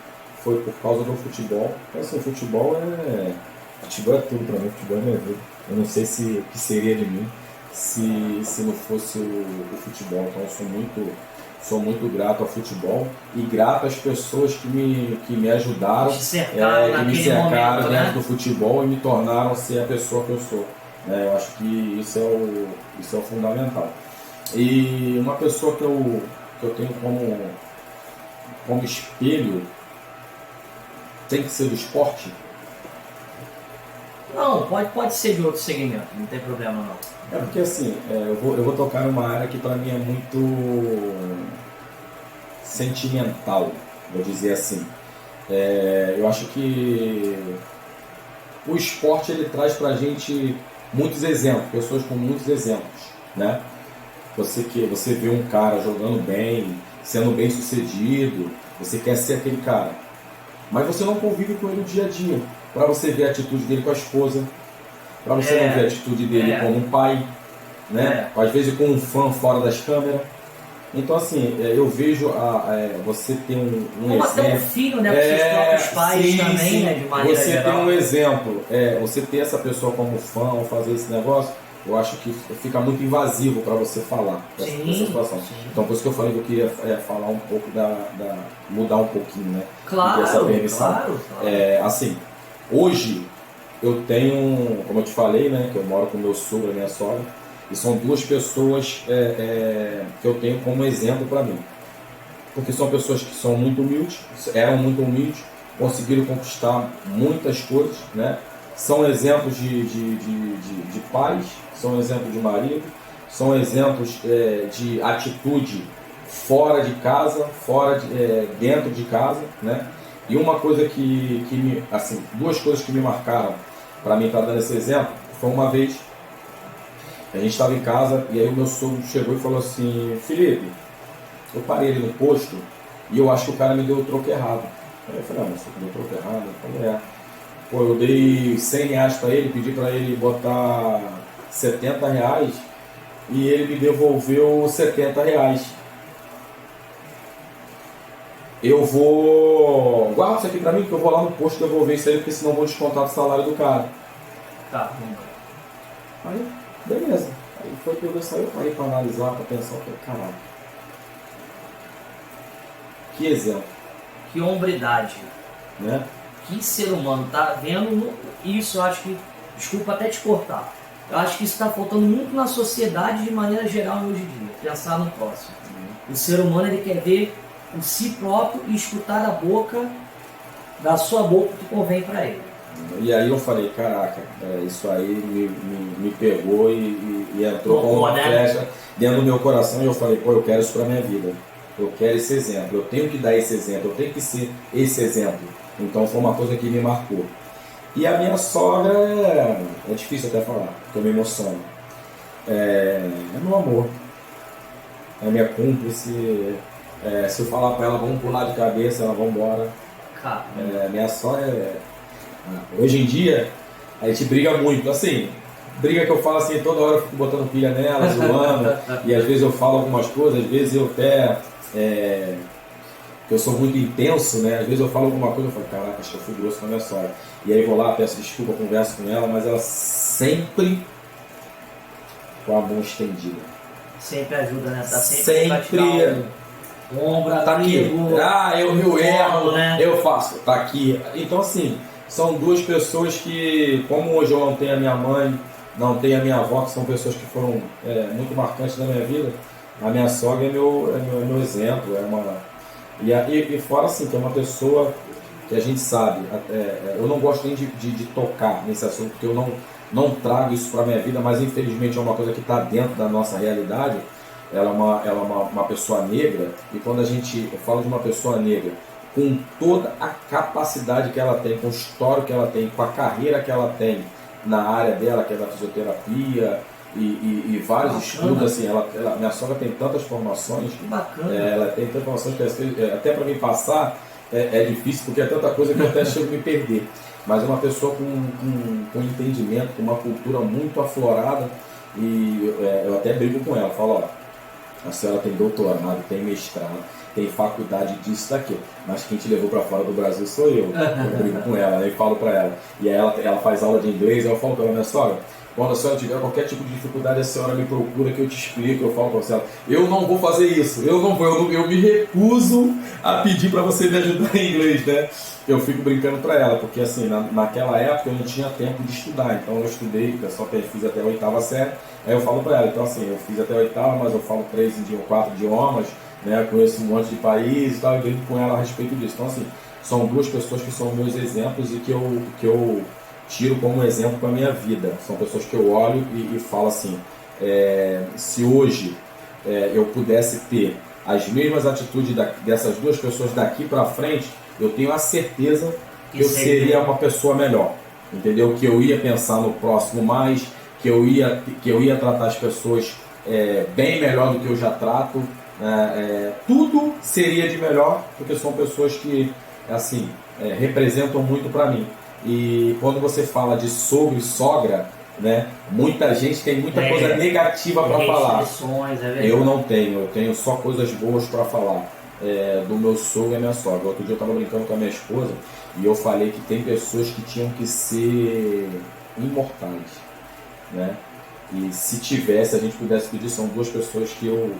foi por causa do futebol. Então, assim, futebol é tudo para mim, futebol é minha vida. Eu não sei o que seria de mim se não fosse o futebol. Então eu sou muito grato ao futebol e grato às pessoas que me ajudaram, que me cercaram dentro do futebol e me tornaram ser a pessoa que eu sou. Eu acho que isso é o fundamental. E uma pessoa que eu tenho como espelho tem que ser do esporte. Não, pode ser de outro segmento, não tem problema não. É porque assim, eu vou tocar numa área que para mim é muito sentimental, vou dizer assim. Eu acho que o esporte ele traz pra gente muitos exemplos, pessoas com muitos exemplos, né? Você vê um cara jogando bem, sendo bem sucedido, você quer ser aquele cara, mas você não convive com ele no dia a dia, para você ver a atitude dele com a esposa, para você não ver a atitude dele como um pai, né? Às vezes com um fã fora das câmeras. Então assim, eu vejo você ter um como exemplo. Até um filho, né? Com seus próprios pais também, sim. Né? De maneira você geral. tem um exemplo, você ter essa pessoa como fã ou fazer esse negócio, eu acho que fica muito invasivo para você falar dessa situação. Sim. Então por isso que eu falei que eu queria falar um pouco mudar um pouquinho, né? Claro, essa permissão. Claro. Assim, hoje eu tenho, como eu te falei, né, que eu moro com meu sogro e minha sogra, e são 2 pessoas que eu tenho como exemplo para mim. Porque são pessoas que são muito humildes, eram muito humildes, conseguiram conquistar muitas coisas, né? São exemplos de pais, são exemplos de marido, são exemplos de atitude fora de casa, dentro de casa, né? E uma coisa assim, duas coisas que me marcaram para mim estar dando esse exemplo, foi uma vez, a gente estava em casa e aí o meu sogro chegou e falou assim, Felipe, eu parei ali no posto e eu acho que o cara me deu o troco errado. Aí eu falei, mas você deu o troco errado? Eu falei, Pô, eu dei R$100 para ele, pedi para ele botar R$70 e ele me devolveu R$70. Eu vou... Guarda isso aqui pra mim que eu vou lá no posto devolver isso aí, porque senão eu vou descontar do salário do cara. Tá, vamos lá. Aí, beleza. Aí foi que eu saí, eu parei pra analisar, pra pensar, eu falei, caralho. Que exemplo. Que hombridade. Né? Que ser humano, tá vendo? Isso eu acho que... Desculpa até te cortar. Eu acho que isso está faltando muito na sociedade de maneira geral hoje em dia. Pensar no próximo. O ser humano, ele quer ver o si próprio e escutar da sua boca o que convém para ele. E aí eu falei, caraca, isso aí me pegou e entrou com uma flecha dentro do meu coração e eu falei, pô, eu quero isso pra minha vida. Eu quero esse exemplo, eu tenho que dar esse exemplo, eu tenho que ser esse exemplo. Então foi uma coisa que me marcou. E a minha sogra é difícil até falar, porque eu me emociono. É meu amor, é minha cúmplice. Se eu falar pra ela, vamos pular de cabeça, ela vai embora. Minha sogra hoje em dia, a gente briga muito, assim, briga que eu falo assim, toda hora eu fico botando pilha nela, zoando, e às vezes eu falo algumas coisas, às vezes eu até, eu sou muito intenso, né, às vezes eu falo alguma coisa, eu falo, caraca, acho que eu fui grosso com a minha sogra, e aí vou lá, peço desculpa, converso com ela, mas ela sempre com a mão estendida. Sempre ajuda, né, tá sempre ombro, tá aqui, eu erro, né? Eu faço, tá aqui. Então assim, são duas pessoas que, como hoje eu não tenho a minha mãe, não tenho a minha avó, que são pessoas que foram muito marcantes na minha vida, a minha sogra é meu exemplo, e fora assim, que é uma pessoa que a gente sabe, eu não gosto nem de tocar nesse assunto, porque eu não trago isso para minha vida, mas infelizmente é uma coisa que está dentro da nossa realidade. Ela é uma pessoa negra, e quando eu falo de uma pessoa negra, com toda a capacidade que ela tem, com o histórico que ela tem, com a carreira que ela tem na área dela, que é da fisioterapia e vários estudos, assim, minha sogra tem tantas formações, que bacana. Ela tem tantas formações que até para mim passar é difícil, porque é tanta coisa que eu até chego a me perder. Mas é uma pessoa com entendimento, com uma cultura muito aflorada, e eu até brigo com ela, falo, a senhora tem doutorado, tem mestrado, tem faculdade disso, daquilo, mas quem te levou para fora do Brasil sou eu. Eu brigo com ela, e falo para ela. E aí ela faz aula de inglês, eu falo para ela, minha sogra, quando a senhora tiver qualquer tipo de dificuldade, a senhora me procura que eu te explico, eu falo para você, eu não vou fazer isso, eu me recuso a pedir para você me ajudar em inglês, né? Eu fico brincando para ela, porque assim, naquela época eu não tinha tempo de estudar, então eu estudei, só que eu fiz até a 8ª série, aí eu falo para ela, então assim, eu fiz até a 8ª, mas eu falo 4 idiomas, né, conheço um monte de países e tal, e brinco com ela a respeito disso. Então assim, são duas pessoas que são meus exemplos e que eu tiro como exemplo para a minha vida. São pessoas que eu olho e falo assim, se hoje eu pudesse ter as mesmas atitudes dessas duas pessoas daqui para frente, eu tenho a certeza que eu seria uma pessoa melhor, entendeu? Que eu ia pensar no próximo mais, que eu ia tratar as pessoas bem melhor do que eu já trato, tudo seria de melhor, porque são pessoas que assim, representam muito para mim. E quando você fala de sogro e sogra, né, muita gente tem muita coisa negativa para falar. Eu não tenho, eu tenho só coisas boas para falar do meu sogro e minha sogra. Outro dia eu estava brincando com a minha esposa e eu falei que tem pessoas que tinham que ser imortais, né? E se tivesse, a gente pudesse pedir, são duas pessoas que eu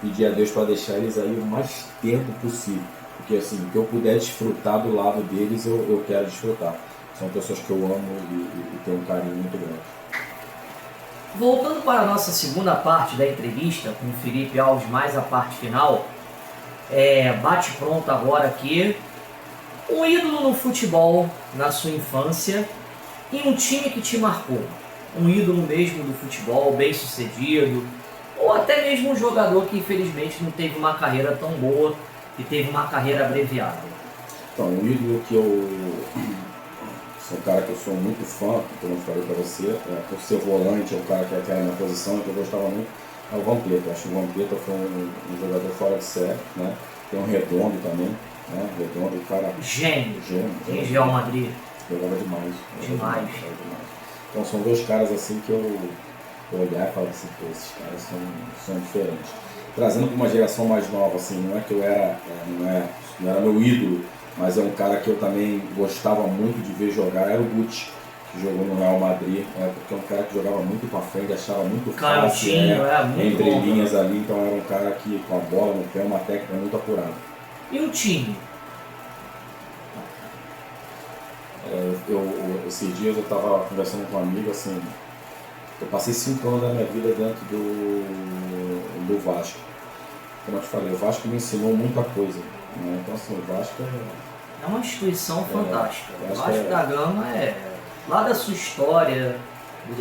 pedi a Deus para deixar eles aí o mais tempo possível. Porque assim, o que eu puder desfrutar do lado deles, eu quero desfrutar. São pessoas que eu amo e tenho um carinho muito grande. Voltando para a nossa segunda parte da entrevista com o Felipe Alves, mais a parte final, bate pronto agora aqui, um ídolo no futebol na sua infância e um time que te marcou. Um ídolo mesmo do futebol, bem sucedido, ou até mesmo um jogador que infelizmente não teve uma carreira tão boa e teve uma carreira abreviada. Então, o ídolo que eu sou um cara que eu sou muito fã, como eu falei para você, por ser volante, é um cara que era a minha posição, que eu gostava muito, é o Vampeta. Acho que o Vampeta foi um jogador fora de série, né? Tem um Redondo também, né? Redondo, o cara... Gênio. Em Real Madrid. Jogava demais. Demais. Então são dois caras assim que eu olhar e falar assim, pô, esses caras são diferentes. Trazendo para uma geração mais nova, assim, não é que eu era, não era meu ídolo, mas é um cara que eu também gostava muito de ver jogar, era o Guti, que jogou no Real Madrid, porque é um cara que jogava muito para frente, achava muito fácil, muito entre bom, linhas ali, então era um cara que com a bola no pé, uma técnica muito apurada. E o time? Esses dias eu estava conversando com um amigo, assim, eu passei 5 anos da minha vida dentro do Vasco. Como eu te falei, o Vasco me ensinou muita coisa, né? Então assim, o Vasco é uma instituição fantástica. O Vasco da Gama lá da sua história,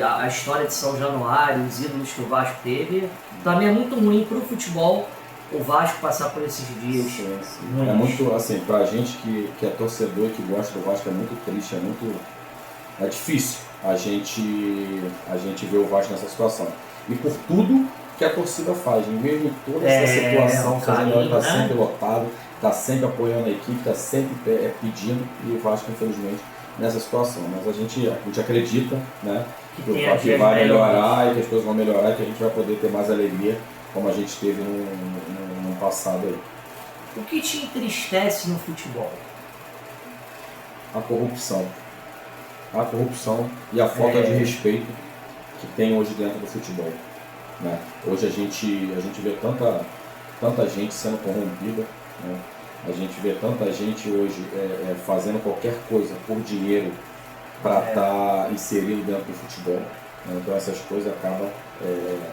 a história de São Januário, os ídolos que o Vasco teve, também é muito ruim para o futebol o Vasco passar por esses dias. Sim. É muito, assim, pra gente que é torcedor e que gosta do Vasco, é muito triste, é difícil a gente ver o Vasco nessa situação. E por tudo que a torcida faz, mesmo toda essa situação, o São Januário está sempre lotado, está sempre apoiando a equipe, está sempre pedindo, e o Vasco, infelizmente, nessa situação. Mas a gente acredita, né, que o Vasco vai melhorar e que as coisas vão melhorar e que a gente vai poder ter mais alegria, como a gente teve no passado aí. O que te entristece no futebol? A corrupção. A corrupção e a falta de respeito que tem hoje dentro do futebol, né? Hoje a gente vê tanta gente sendo corrompida, né? A gente vê tanta gente hoje fazendo qualquer coisa por dinheiro para estar inserido dentro do futebol, né? Então essas coisas acabam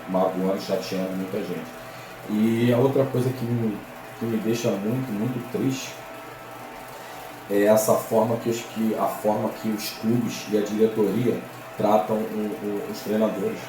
magoando, chateando muita gente. E a outra coisa que me deixa muito, muito triste é essa forma que os clubes e a diretoria tratam os treinadores.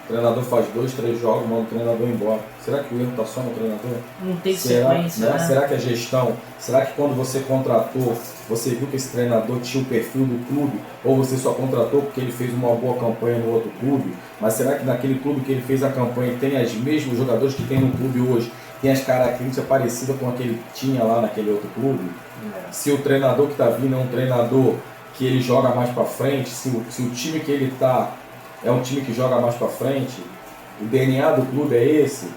O treinador faz 2, 3 jogos, manda o treinador embora. Será que o erro está só no treinador? Não tem sequência, né? Será que a gestão, será que quando você contratou, você viu que esse treinador tinha o perfil do clube? Ou você só contratou porque ele fez uma boa campanha no outro clube? Mas será que naquele clube que ele fez a campanha tem os mesmos jogadores que tem no clube hoje? Tem as características parecidas com aquele que tinha lá naquele outro clube? Se o treinador que está vindo é um treinador que ele joga mais para frente, se o time que ele está é um time que joga mais para frente, o DNA do clube é esse,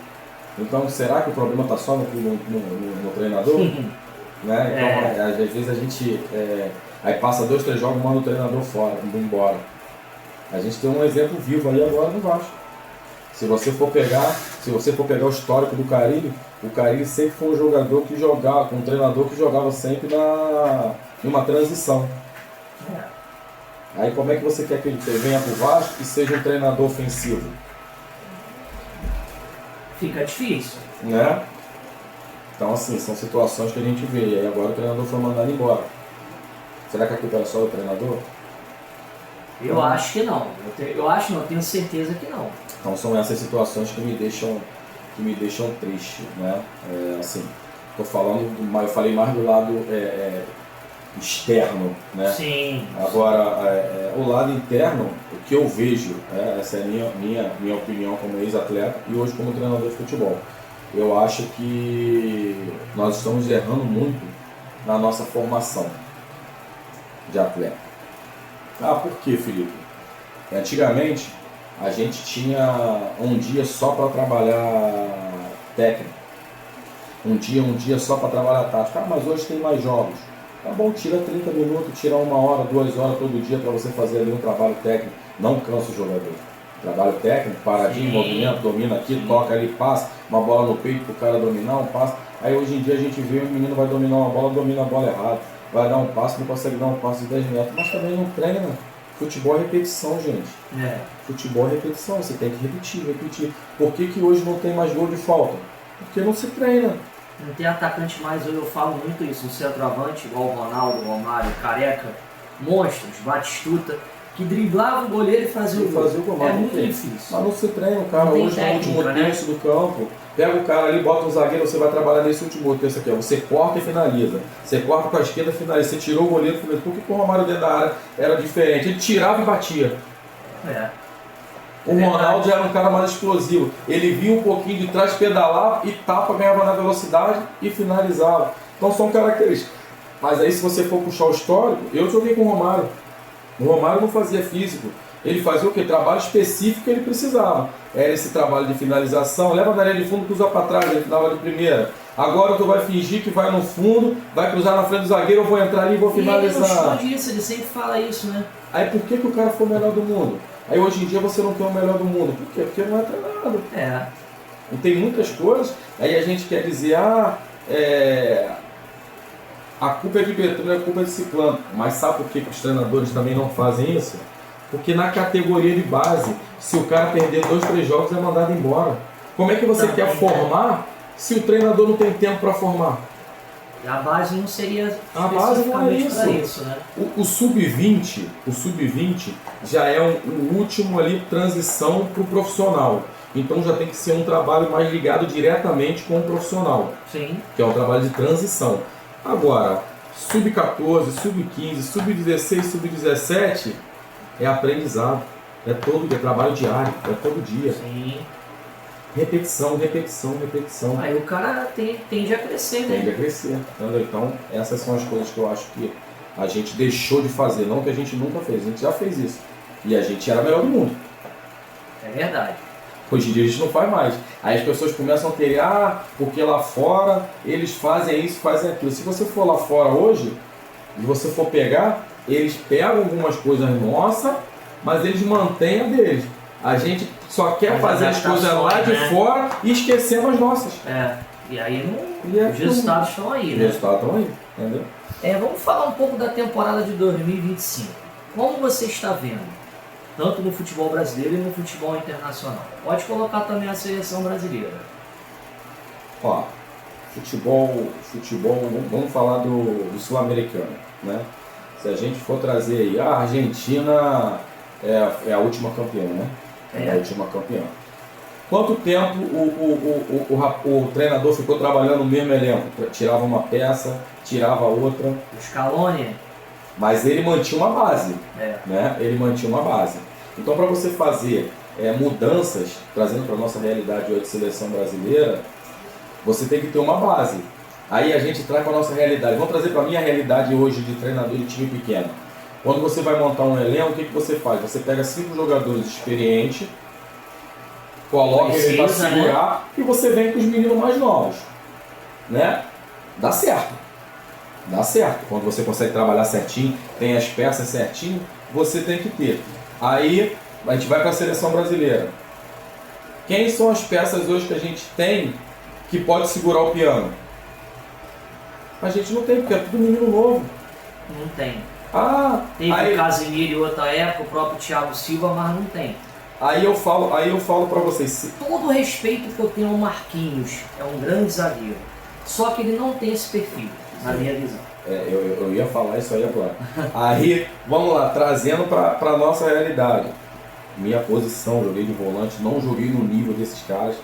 então será que o problema está só no treinador? Né? Então, às vezes a gente aí passa 2, 3 jogos, manda o treinador embora. A gente tem um exemplo vivo aí agora no Vasco. Se você for pegar o histórico do Carille, o Carille sempre foi um jogador que jogava, um treinador que jogava sempre numa transição. Aí como é que você quer que ele venha para o Vasco e seja um treinador ofensivo? Fica difícil. Né? Então assim, são situações que a gente vê. E aí agora o treinador foi mandado embora. Será que a culpa era só do treinador? Eu acho que não. Eu tenho certeza que não. Então são essas situações que me deixam triste, né? Assim, tô falando, eu falei mais do lado externo, né? Sim. Agora, o lado interno, o que eu vejo, essa é a minha opinião como ex-atleta e hoje como treinador de futebol. Eu acho que nós estamos errando muito na nossa formação de atleta. Por quê, Felipe? Antigamente, a gente tinha um dia só para trabalhar técnico, um dia só para trabalhar tático. Mas hoje tem mais jogos. Tá bom, tira 30 minutos, tira 1 hora, 2 horas todo dia para você fazer ali um trabalho técnico. Não cansa o jogador. Trabalho técnico, paradinho, movimento, domina aqui, toca ali, passa, uma bola no peito para o cara dominar, um passe. Aí hoje em dia a gente vê o menino vai dominar uma bola, domina a bola errado. Vai dar um passe, não consegue dar um passe de 10 metros, mas também não treina. Futebol é repetição, gente. Futebol é repetição, você tem que repetir. Por que hoje não tem mais gol de falta? Porque não se treina. Não tem atacante mais, eu falo muito isso, um centroavante igual o Ronaldo, o Romário, Careca, monstros, Batistuta, que driblava o goleiro e fazia o gol. É muito difícil. Mas não se treina, cara. Hoje no último terço do campo, Pega o cara ali, bota um zagueiro, você vai trabalhar nesse último terço aqui, ó. Você corta e finaliza. Você corta com a esquerda e finaliza. Você tirou o goleiro e finaliza. Por que o Romário dentro da área era diferente? Ele tirava e batia. O Ronaldo era um cara mais explosivo. Ele via um pouquinho de trás, pedalava e tapa, ganhava na velocidade e finalizava. Então são características. Mas aí se você for puxar o histórico, eu joguei com o Romário. O Romário não fazia físico. Ele fazia o quê? Trabalho específico que ele precisava. Era esse trabalho de finalização. Leva na linha de fundo, cruza para trás, ele dava de primeira. Agora tu vai fingir que vai no fundo, vai cruzar na frente do zagueiro, eu vou entrar ali e vou finalizar. Ele gostou disso, ele sempre fala isso, né? Aí por que o cara foi o melhor do mundo? Aí hoje em dia você não quer o melhor do mundo. Por quê? Porque não é treinado. E tem muitas coisas. Aí a gente quer dizer, a culpa é de Beltrano, a culpa é de Ciclano. Mas sabe por que os treinadores também não fazem isso? Porque na categoria de base, se o cara perder 2, 3 jogos, é mandado embora. Como é que você quer formar se o treinador não tem tempo para formar? A base não seria a base não é isso, né? O sub-20 já é o último ali transição para o profissional. Então já tem que ser um trabalho mais ligado diretamente com o profissional. Sim. Que é um trabalho de transição. Agora, sub-14, sub-15, sub-16, sub-17 é aprendizado. É trabalho diário, é todo dia. Sim. Repetição, repetição, repetição. Aí o cara tende a crescer, né? Tende a crescer. Entendeu? Então, essas são as coisas que eu acho que a gente deixou de fazer. Não que a gente nunca fez, a gente já fez isso. E a gente era o melhor do mundo. É verdade. Hoje em dia a gente não faz mais. Aí as pessoas começam a ter, porque lá fora eles fazem isso, fazem aquilo. Se você for lá fora hoje, e você for pegar, eles pegam algumas coisas nossas, mas eles mantêm a deles. A gente só quer fazer as coisas lá de fora e esquecemos as nossas. E aí os resultados estão aí, né? Os resultados estão aí, entendeu? Vamos falar um pouco da temporada de 2025. Como você está vendo? Tanto no futebol brasileiro e no futebol internacional. Pode colocar também a seleção brasileira. Ó, futebol, vamos falar do sul-americano, né? Se a gente for trazer aí, a Argentina é a última campeã, né? É a última campeã. Quanto tempo o treinador ficou trabalhando no mesmo elenco? Tirava uma peça, tirava outra. O Scaloni. Mas ele mantinha uma base, né? Ele mantinha uma base. Então, para você fazer mudanças, trazendo para a nossa realidade hoje de seleção brasileira, você tem que ter uma base. Aí a gente traz para a nossa realidade. Vamos trazer para a minha realidade hoje de treinador de time pequeno. Quando você vai montar um elenco, o que você faz? Você pega 5 jogadores experientes, coloca ele para segurar, e você vem com os meninos mais novos. Né? Dá certo. Dá certo. Quando você consegue trabalhar certinho, tem as peças certinho, você tem que ter. Aí a gente vai para a seleção brasileira. Quem são as peças hoje que a gente tem que pode segurar o piano? A gente não tem, porque é tudo menino novo. Não tem. Teve o Casemiro em outra época, o próprio Thiago Silva, mas não tem. Aí eu falo para vocês. Todo o respeito que eu tenho ao Marquinhos, é um grande zagueiro. Só que ele não tem esse perfil, na minha visão. Eu ia falar isso aí agora. Aí, vamos lá, trazendo para a nossa realidade. Minha posição, joguei de volante, não joguei no nível desses caras.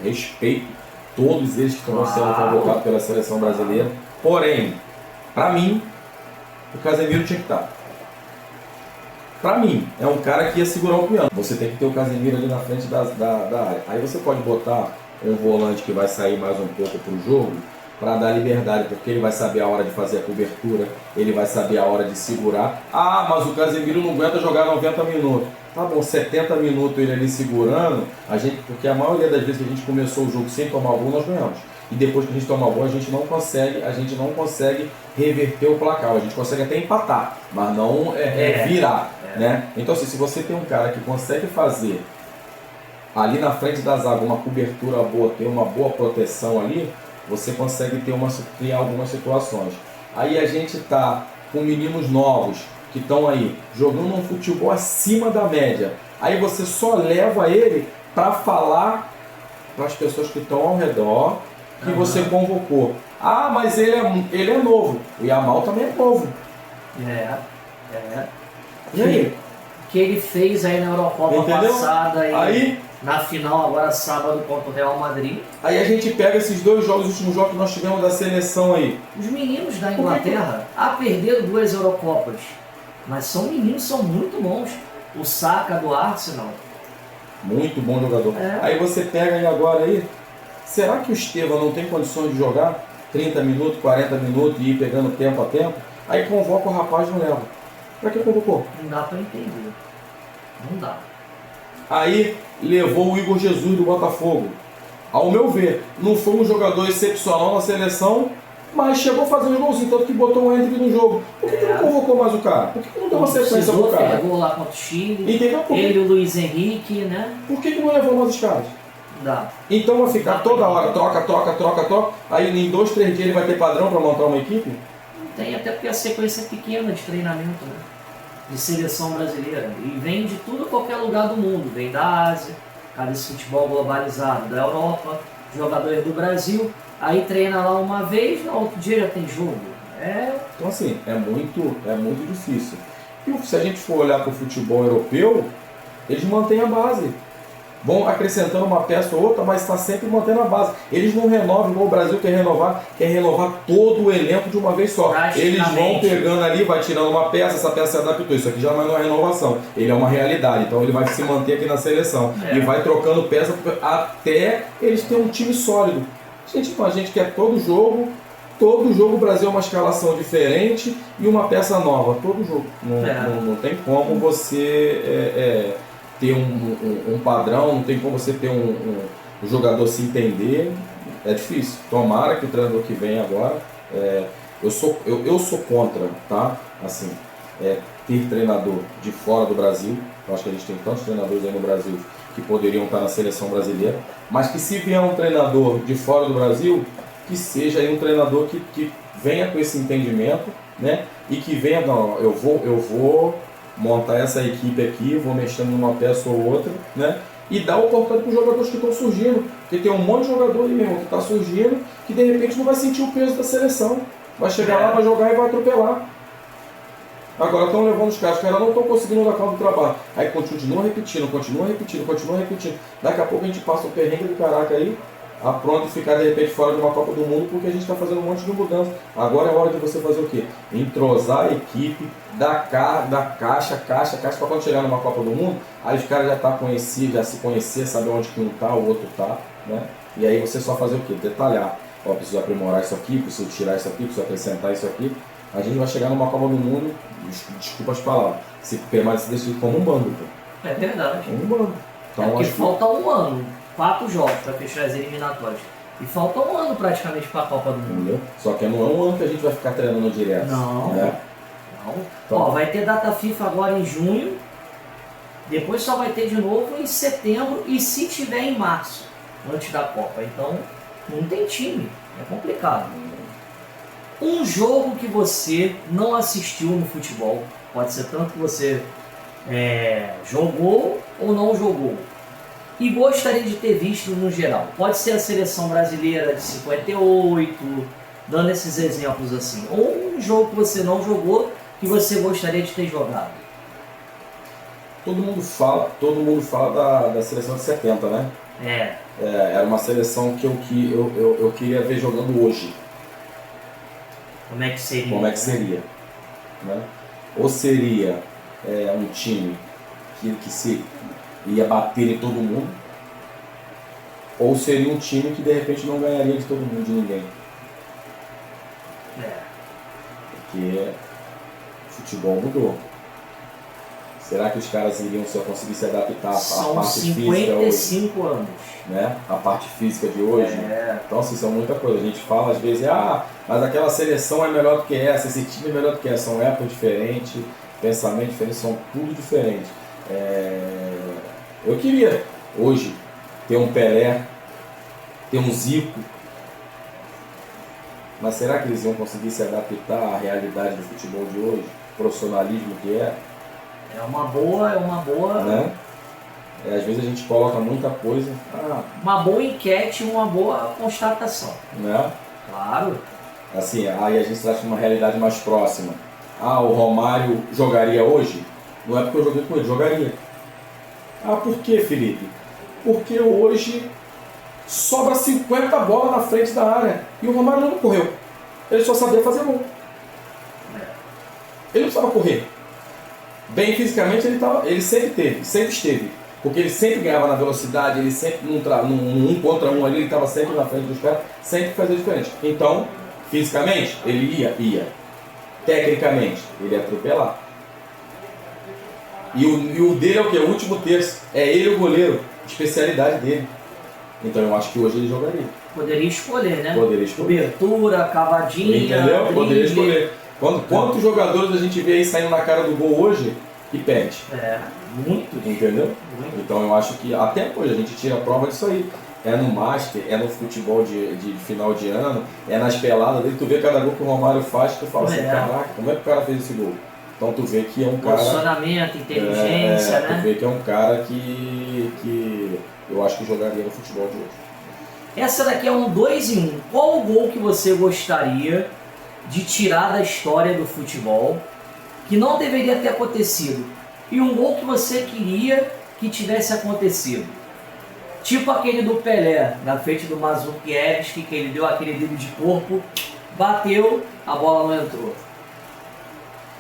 Respeito todos eles que estão sendo convocados pela seleção brasileira. Porém, para mim, o Casemiro tinha que estar. Para mim, é um cara que ia segurar o piano. Você tem que ter o Casemiro ali na frente da área. Aí você pode botar um volante que vai sair mais um pouco para o jogo, para dar liberdade, porque ele vai saber a hora de fazer a cobertura, ele vai saber a hora de segurar. Mas o Casemiro não aguenta jogar 90 minutos. Tá bom, 70 minutos ele ali segurando, porque a maioria das vezes que a gente começou o jogo sem tomar gol, nós ganhamos. E depois que a gente toma gol, a gente não consegue reverter o placar. A gente consegue até empatar, mas não virar. Né? Então, assim, se você tem um cara que consegue fazer ali na frente da zaga uma cobertura boa, ter uma boa proteção ali, você consegue criar algumas situações. Aí a gente tá com meninos novos que estão aí jogando um futebol acima da média. Aí você só leva ele para falar para as pessoas que estão ao redor que você convocou. Mas ele é novo. O Yamal também é novo. E aí? O que ele fez aí na Eurocopa passada? Aí Na final, agora sábado, contra o Real Madrid. Aí a gente pega esses dois jogos, os últimos jogos que nós tivemos da seleção aí. Os meninos da Inglaterra perderam 2 Eurocopas. Mas são meninos, são muito bons. O Saka do Arsenal. Muito bom jogador. Aí você pega aí agora aí. Será que o Estevão não tem condições de jogar 30 minutos, 40 minutos e ir pegando tempo a tempo? Aí convoca o rapaz e não leva. Pra que convocou? Não dá pra entender. Não dá. Aí levou o Igor Jesus do Botafogo. Ao meu ver, não foi um jogador excepcional na seleção, mas chegou a fazer um golzinho, tanto que botou um Hendrick no jogo. Por que não convocou mais o cara? Por que não deu uma sequência pro cara? Pegou lá contra o Chile. Entendeu? Ele e o Luiz Henrique, né? Por que não levou mais os caras? Dá. Então vai ficar toda hora, troca. Aí em 2, 3 dias ele vai ter padrão para montar uma equipe? Não tem, até porque a sequência é pequena de treinamento, né? De seleção brasileira. E vem de tudo, qualquer lugar do mundo. Vem da Ásia, cara, esse futebol globalizado, da Europa, jogadores do Brasil. Aí treina lá uma vez, no outro dia já tem jogo. Então assim, é muito difícil. E se a gente for olhar para o futebol europeu, eles mantêm a base. Vão acrescentando uma peça ou outra, mas está sempre mantendo a base. Eles não renovam, igual o Brasil quer renovar todo o elenco de uma vez só. Eles vão pegando ali, vai tirando uma peça, essa peça se adaptou. Isso aqui já não é uma renovação, ele é uma realidade. Então ele vai se manter aqui na seleção. E vai trocando peça até eles terem um time sólido. A gente quer todo jogo o Brasil é uma escalação diferente e uma peça nova. Todo jogo. Não tem como você... ter um padrão, não tem como você ter um jogador se entender, é difícil. Tomara que o treinador que vem agora, eu sou contra, tá? Assim, ter treinador de fora do Brasil. Eu acho que a gente tem tantos treinadores aí no Brasil que poderiam estar na seleção brasileira, mas que se vier um treinador de fora do Brasil, que seja aí um treinador que venha com esse entendimento, né? E que venha, não, eu vou montar essa equipe aqui, vou mexendo numa peça ou outra, né? E dar oportunidade para os jogadores que estão surgindo. Porque tem um monte de jogador aí mesmo que está surgindo, que de repente não vai sentir o peso da seleção. Vai chegar lá, vai jogar e vai atropelar. Agora estão levando os caras não estão conseguindo dar conta do trabalho. Aí continua repetindo. Daqui a pouco a gente passa um perrengue do caraca aí, a pronto ficar de repente fora de uma Copa do Mundo, porque a gente está fazendo um monte de mudança. Agora é hora de você fazer o quê? Entrosar a equipe, dar caixa, para quando chegar numa Copa do Mundo, aí os caras já se conhecer, saber onde que um tá, o outro tá, né? E aí você só fazer o quê? Detalhar. Ó, preciso aprimorar isso aqui, preciso tirar isso aqui, preciso acrescentar isso aqui. A gente vai chegar numa Copa do Mundo, desculpa as palavras, se permanecer decidido como um bando. Pô. É verdade. Um bando. Então, porque falta um ano. 4 jogos para fechar as eliminatórias. E falta um ano praticamente para a Copa do Mundo. Entendeu? Só que não é um ano que a gente vai ficar treinando direto. Não. Né? Não. Então, vai ter data FIFA agora em junho. Depois só vai ter de novo em setembro. E se tiver em março, antes da Copa. Então, não tem time. É complicado. Um jogo que você não assistiu no futebol. Pode ser tanto que você jogou ou não jogou. E gostaria de ter visto no geral. Pode ser a seleção brasileira de 58, dando esses exemplos assim. Ou um jogo que você não jogou, que você gostaria de ter jogado. Todo mundo fala da seleção de 70, né? Era uma seleção que eu queria ver jogando hoje. Como é que seria? Como é que seria? Né? Ou seria um time que se ia bater em todo mundo, ou seria um time que de repente não ganharia de todo mundo, de ninguém. Porque o futebol mudou. Será que os caras iriam só conseguir se adaptar à parte física hoje? São 55 anos. Né? A parte física de hoje. Então, assim, são muita coisa. A gente fala às vezes, mas aquela seleção é melhor do que essa, esse time é melhor do que essa. São épocas diferentes, pensamentos diferentes, são tudo diferente. Eu queria hoje ter um Pelé, ter um Zico, mas será que eles iam conseguir se adaptar à realidade do futebol de hoje? O profissionalismo que é? É uma boa. Né? Às vezes a gente coloca muita coisa. Uma boa enquete, uma boa constatação. Né? Claro. Assim, aí a gente traz uma realidade mais próxima. O Romário jogaria hoje? Não é porque eu joguei com ele, jogaria. Por que, Felipe? porque hoje sobra 50 bolas na frente da área. E o Romário não correu. Ele só sabia fazer gol. Ele não precisava correr. Bem fisicamente ele sempre esteve. Porque ele sempre ganhava na velocidade, ele sempre num 1 contra 1 ali, ele estava sempre na frente dos caras, sempre fazia diferente. Então, fisicamente, ele ia. Tecnicamente, ele ia atropelar. E o dele é o quê? O último terço. É ele o goleiro, especialidade dele. Então eu acho que hoje ele jogaria. Poderia escolher, né? Poderia escolher. Cobertura, cavadinha, entendeu? drible. Poderia escolher. Quantos jogadores a gente vê aí saindo na cara do gol hoje e perde? Muito. Entendeu? Muito. Então eu acho que até hoje a gente tira a prova disso aí. É no Master, é no futebol de final de ano, é nas peladas dele. Tu vê cada gol que o Romário faz, tu fala assim, caraca, como é que o cara fez esse gol? Então tu vê que é um cara... Posicionamento, inteligência, né? Tu vê que é um cara que eu acho que jogaria no futebol de hoje. Essa daqui é um 2 em 1. Qual o gol que você gostaria de tirar da história do futebol que não deveria ter acontecido? E um gol que você queria que tivesse acontecido? Tipo aquele do Pelé, na frente do Mazurkiewicz, que ele deu aquele drible de corpo, bateu, a bola não entrou.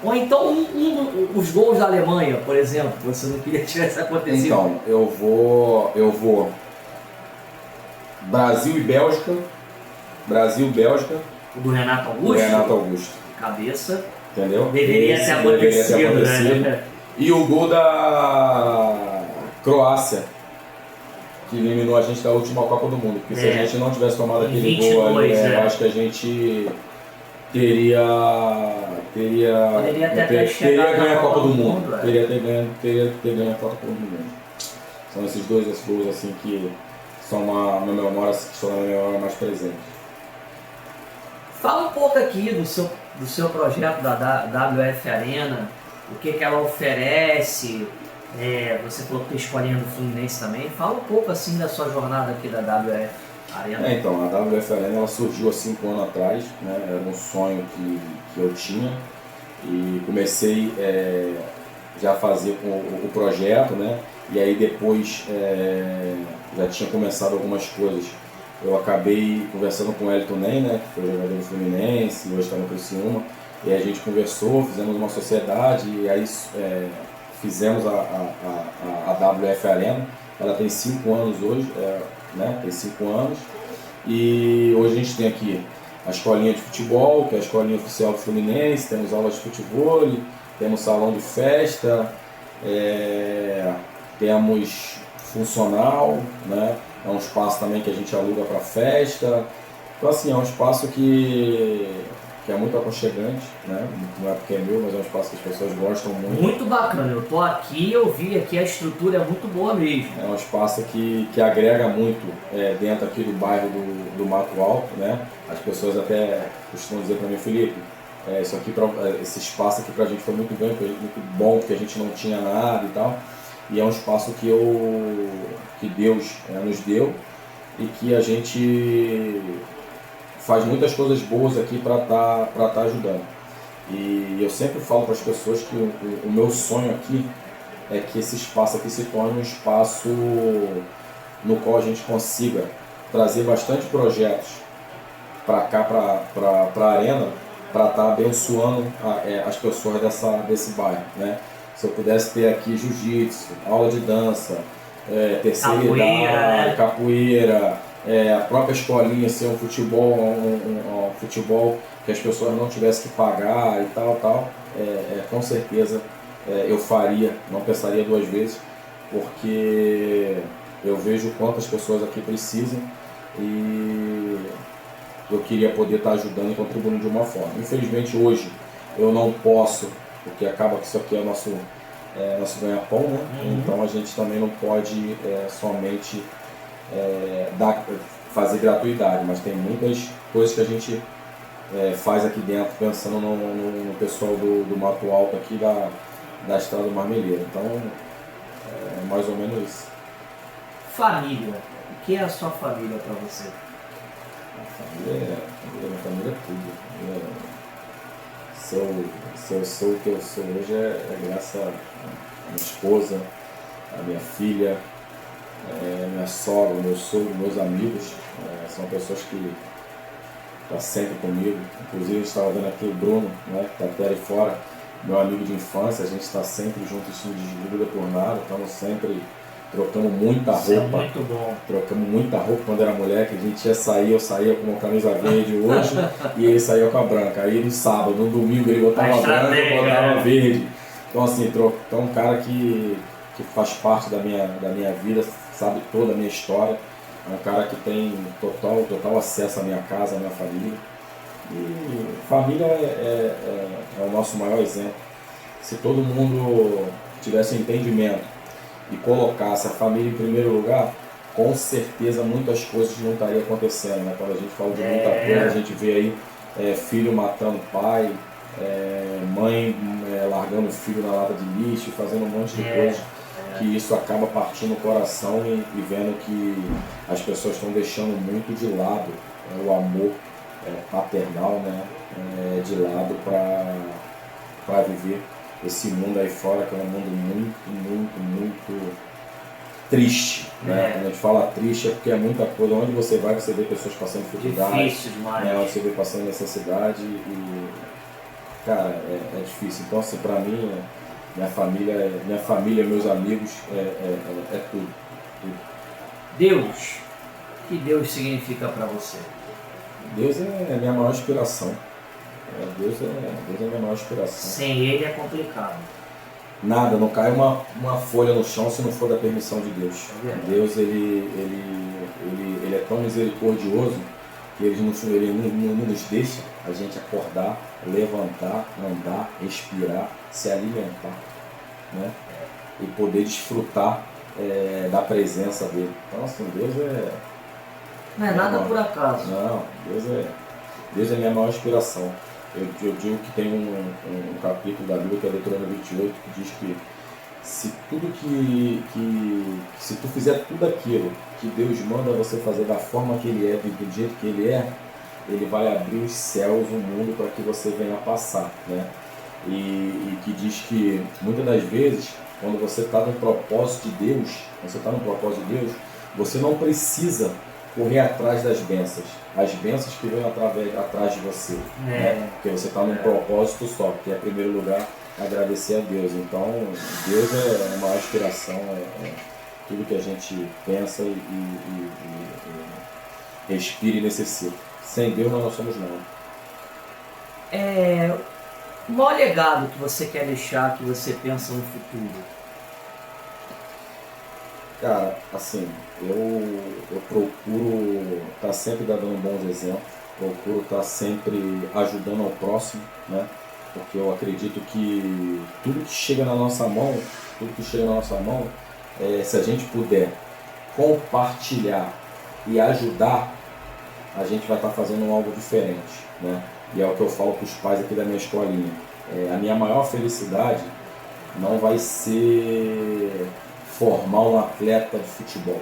Ou então os gols da Alemanha, por exemplo, que você não queria que tivesse acontecido. Então, eu vou Brasil e Bélgica. O do Renato Augusto? Do Renato Augusto. Cabeça. Entendeu? Deveria ter acontecido. Né? E o gol da Croácia, que eliminou a gente da última Copa do Mundo. Porque se a gente não tivesse tomado aquele 22, gol ali, eu acho que a gente teria ganho a Copa do Mundo. Teria ganho a Copa do Mundo. São esses dois gols assim que são na minha memória mais presente. Fala um pouco aqui do seu projeto da WF Arena, o que ela oferece. Você falou que tem escolinha do Fluminense também. Fala um pouco assim da sua jornada aqui da WF Arena. Então, a WF Arena ela surgiu há 5 anos atrás, né? Era um sonho que eu tinha e comecei já a fazer com o projeto, né? E aí depois já tinha começado algumas coisas. Eu acabei conversando com o Elton Ney, né? Que foi jogador do Fluminense e hoje está no Criciúma. E aí a gente conversou, fizemos uma sociedade e aí fizemos a WF Arena. Ela tem 5 anos hoje, né? Tem 5 anos. E hoje a gente tem aqui a escolinha de futebol, que é a escolinha oficial do Fluminense, temos aulas de futebol, temos salão de festa, temos funcional, né? É um espaço também que a gente aluga para festa. Então assim, é um espaço que é muito aconchegante, né? Não é porque é meu, mas é um espaço que as pessoas gostam muito. Muito bacana, eu tô aqui, eu vi aqui, a estrutura é muito boa mesmo. É um espaço que agrega muito dentro aqui do bairro do Mato Alto, né? As pessoas até costumam dizer para mim, Felipe, esse espaço aqui pra gente foi muito bem, foi muito bom, porque a gente não tinha nada e tal. E é um espaço que Deus nos deu e que a gente faz muitas coisas boas aqui para tá ajudando. E eu sempre falo para as pessoas que o meu sonho aqui é que esse espaço aqui se torne um espaço no qual a gente consiga trazer bastante projetos para cá, para a Arena, para estar abençoando as pessoas desse bairro, né? Se eu pudesse ter aqui jiu-jitsu, aula de dança, terceira idade, capoeira, a própria escolinha ser um futebol que as pessoas não tivessem que pagar e tal, com certeza eu faria, não pensaria 2 vezes, porque eu vejo quantas pessoas aqui precisam e eu queria poder estar ajudando e contribuindo de uma forma. Infelizmente hoje eu não posso, porque acaba que isso aqui é nosso ganha-pão, né? Uhum. Então a gente também não pode somente fazer gratuidade, mas tem muitas coisas que a gente faz aqui dentro, pensando no pessoal do Mato Alto aqui da Estrada do Marmeleiro. Então é mais ou menos isso. Família. O que é a sua família para você? Minha família é tudo. Se eu sou o que eu sou hoje é graças à minha esposa, à minha filha, minha sogra, meu sogro, meus amigos, são pessoas que estão sempre comigo. Inclusive a gente estava vendo aqui o Bruno, né, que está até ali fora, meu amigo de infância, a gente está sempre junto, isso não desliga por nada, estamos sempre trocando muita roupa. Isso é muito bom. Trocamos muita roupa quando era moleque, a gente ia sair, eu saía com uma camisa verde hoje e ele saía com a branca. Aí no sábado, no domingo ele botava a branca e botava verde. Então assim, é um cara que faz parte da minha vida, sabe toda a minha história. É um cara que tem total acesso à minha casa, à minha família. E família é o nosso maior exemplo. Se todo mundo tivesse entendimento e colocasse a família em primeiro lugar, com certeza muitas coisas não estariam acontecendo, né? Quando a gente fala de muita coisa, a gente vê aí filho matando pai, mãe largando o filho na lata de lixo, fazendo um monte de coisa, que isso acaba partindo o coração e vendo que as pessoas estão deixando muito de lado o amor paternal, né? De lado para viver esse mundo aí fora, que é um mundo muito triste, né? Quando a gente fala triste é porque é muita coisa. Onde você vai, você vê pessoas passando dificuldade, difícil demais. Onde você vê passando necessidade e cara, é difícil. Então assim, pra mim, minha família, meus amigos, é tudo. Deus, o que Deus significa para você? Deus é a minha maior inspiração. Deus é a minha maior inspiração. Sem Ele é complicado. Nada, não cai uma folha no chão se não for da permissão de Deus. Deus, ele é tão misericordioso que ele não nos deixa a gente acordar, levantar, andar, respirar, se alimentar, né? E poder desfrutar da presença dele. Então assim, Deus não é nada por acaso. Não, Deus é a minha maior inspiração. Eu digo que tem um capítulo da Bíblia, que é Deuteronômio 28, que diz que se tu fizer tudo aquilo que Deus manda você fazer da forma que Ele é, do jeito que Ele é, Ele vai abrir os céus, o mundo, para que você venha passar, né? E que diz que muitas das vezes, quando você está no propósito de Deus, você não precisa correr atrás das bênçãos, as bênçãos que vêm atrás de você, né? Porque você está num propósito só, que é, em primeiro lugar, agradecer a Deus. Então, Deus é a maior inspiração, tudo que a gente pensa e respira e necessita. Sem Deus nós não somos nada. O maior legado que você quer deixar, que você pensa no futuro? Cara, assim, eu procuro estar sempre dando bons exemplos, procuro estar sempre ajudando ao próximo, né? Porque eu acredito que tudo que chega na nossa mão, se a gente puder compartilhar e ajudar, a gente vai estar fazendo algo diferente, né? E é o que eu falo para os pais aqui da minha escolinha. A minha maior felicidade não vai ser formar um atleta de futebol,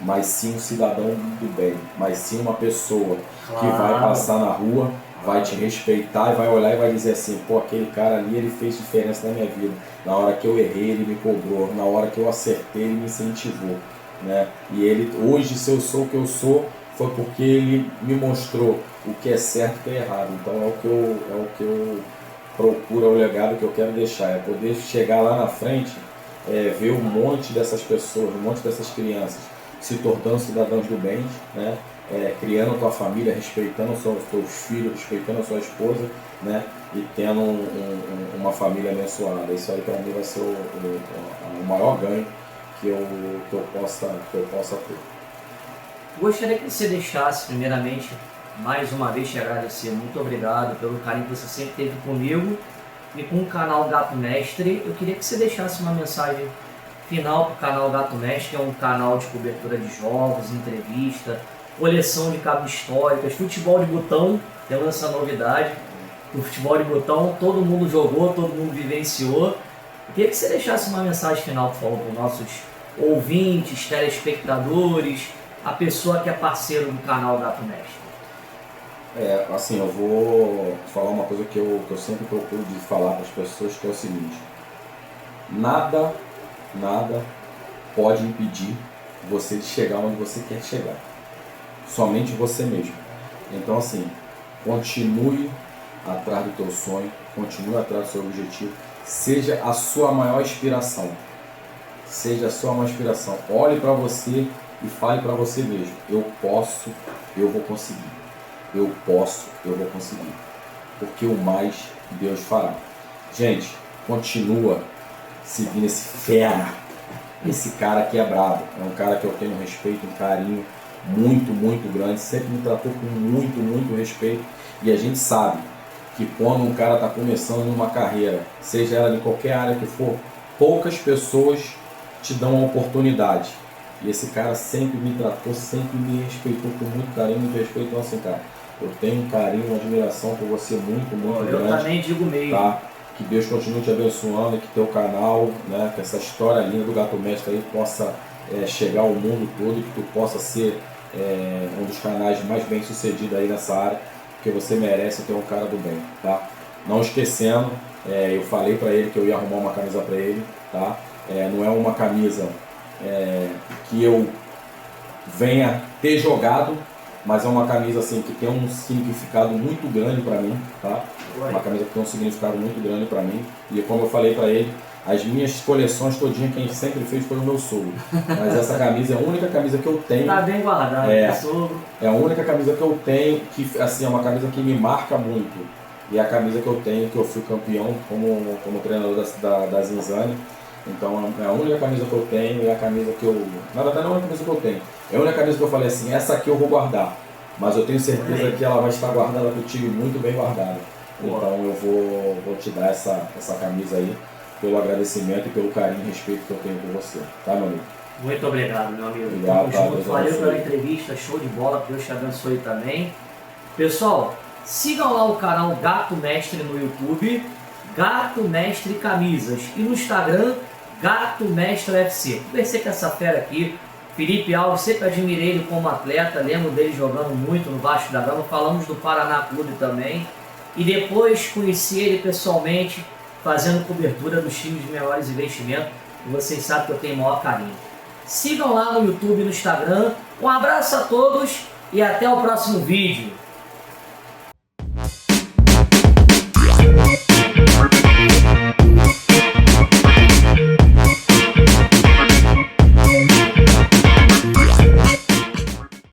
mas sim um cidadão do bem, mas sim uma pessoa que vai passar na rua, vai te respeitar e vai olhar e vai dizer assim, pô, aquele cara ali, ele fez diferença na minha vida. Na hora que eu errei, ele me cobrou. Na hora que eu acertei, ele me incentivou, né? E ele, hoje, se eu sou o que eu sou, foi porque ele me mostrou o que é certo e o que é errado. Então é o que eu procuro, é o legado que eu quero deixar, é poder chegar lá na frente, ver um monte dessas pessoas, um monte dessas crianças se tornando cidadãos do bem, né? Criando a tua família, respeitando os teus filhos, respeitando a sua esposa, né? E tendo uma família abençoada. Isso aí para mim vai ser o maior ganho que eu possa ter. Gostaria que você deixasse, primeiramente, mais uma vez te agradecer. Muito obrigado pelo carinho que você sempre teve comigo e com o canal Gato Mestre. Eu queria que você deixasse uma mensagem final para o canal Gato Mestre, que é um canal de cobertura de jogos, entrevista, coleção de cabos históricas, futebol de botão, tendo essa novidade. O futebol de botão, todo mundo jogou, todo mundo vivenciou. Eu queria que você deixasse uma mensagem final, por favor, para os nossos ouvintes, telespectadores, a pessoa que é parceiro do canal Gato Mestre. Assim, eu vou falar uma coisa que eu sempre procuro de falar para as pessoas, que é o seguinte: nada pode impedir você de chegar onde você quer chegar. Somente você mesmo. Então assim, continue atrás do teu sonho, continue atrás do seu objetivo, seja a sua maior inspiração. Seja a sua maior inspiração. Olhe para você e fale para você mesmo: eu posso, eu vou conseguir. Eu posso, eu vou conseguir. Porque o mais Deus fará. Gente, continua seguindo esse fera. Esse cara aqui é brabo. É um cara que eu tenho um respeito, um carinho muito, muito grande. Sempre me tratou com muito, muito respeito. E a gente sabe que quando um cara está começando numa carreira, seja ela de qualquer área que for, poucas pessoas te dão uma oportunidade. E esse cara sempre me tratou, sempre me respeitou com muito carinho, muito respeito. Então assim, cara, eu tenho um carinho, uma admiração por você muito, muito grande. Eu também digo mesmo. Tá? Que Deus continue te abençoando, que teu canal, né, que essa história linda do Gato Mestre aí possa chegar ao mundo todo, que tu possa ser um dos canais mais bem sucedidos aí nessa área, porque você merece ter um cara do bem, tá? Não esquecendo, eu falei para ele que eu ia arrumar uma camisa para ele, tá? Não é uma camisa que eu venha ter jogado, mas é uma camisa assim que tem um significado muito grande para mim, tá? Uma camisa que tem um significado muito grande para mim. E como eu falei para ele, as minhas coleções todinha quem sempre fez foi o meu sogro. Mas essa camisa é a única camisa que eu tenho. Tá bem guardado, sogro. É a única camisa que eu tenho que assim é uma camisa que me marca muito. E é a camisa que eu tenho, que eu fui campeão como treinador da Zinzane. Então é a única camisa que eu tenho e é a camisa que eu... Na verdade não é a única camisa que eu tenho. É a única camisa que eu falei assim, essa aqui eu vou guardar. Mas eu tenho certeza que ela vai estar guardada contigo, muito bem guardada. Então eu vou te dar essa camisa aí, pelo agradecimento e pelo carinho e respeito que eu tenho por você. Tá, meu amigo? Muito obrigado, meu amigo. Obrigado, Tamo junto. Valeu pela entrevista, show de bola, que Deus te abençoe também. Pessoal, sigam lá o canal Gato Mestre no YouTube, Gato Mestre Camisas, e no Instagram, Gato Mestre UFC. Conversei com essa fera aqui, Felipe Alves, sempre admirei ele como atleta, lembro dele jogando muito no Vasco da Gama, falamos do Paraná Clube também, e depois conheci ele pessoalmente, fazendo cobertura dos times de menores investimentos, e vocês sabem que eu tenho o maior carinho. Sigam lá no YouTube e no Instagram, um abraço a todos e até o próximo vídeo.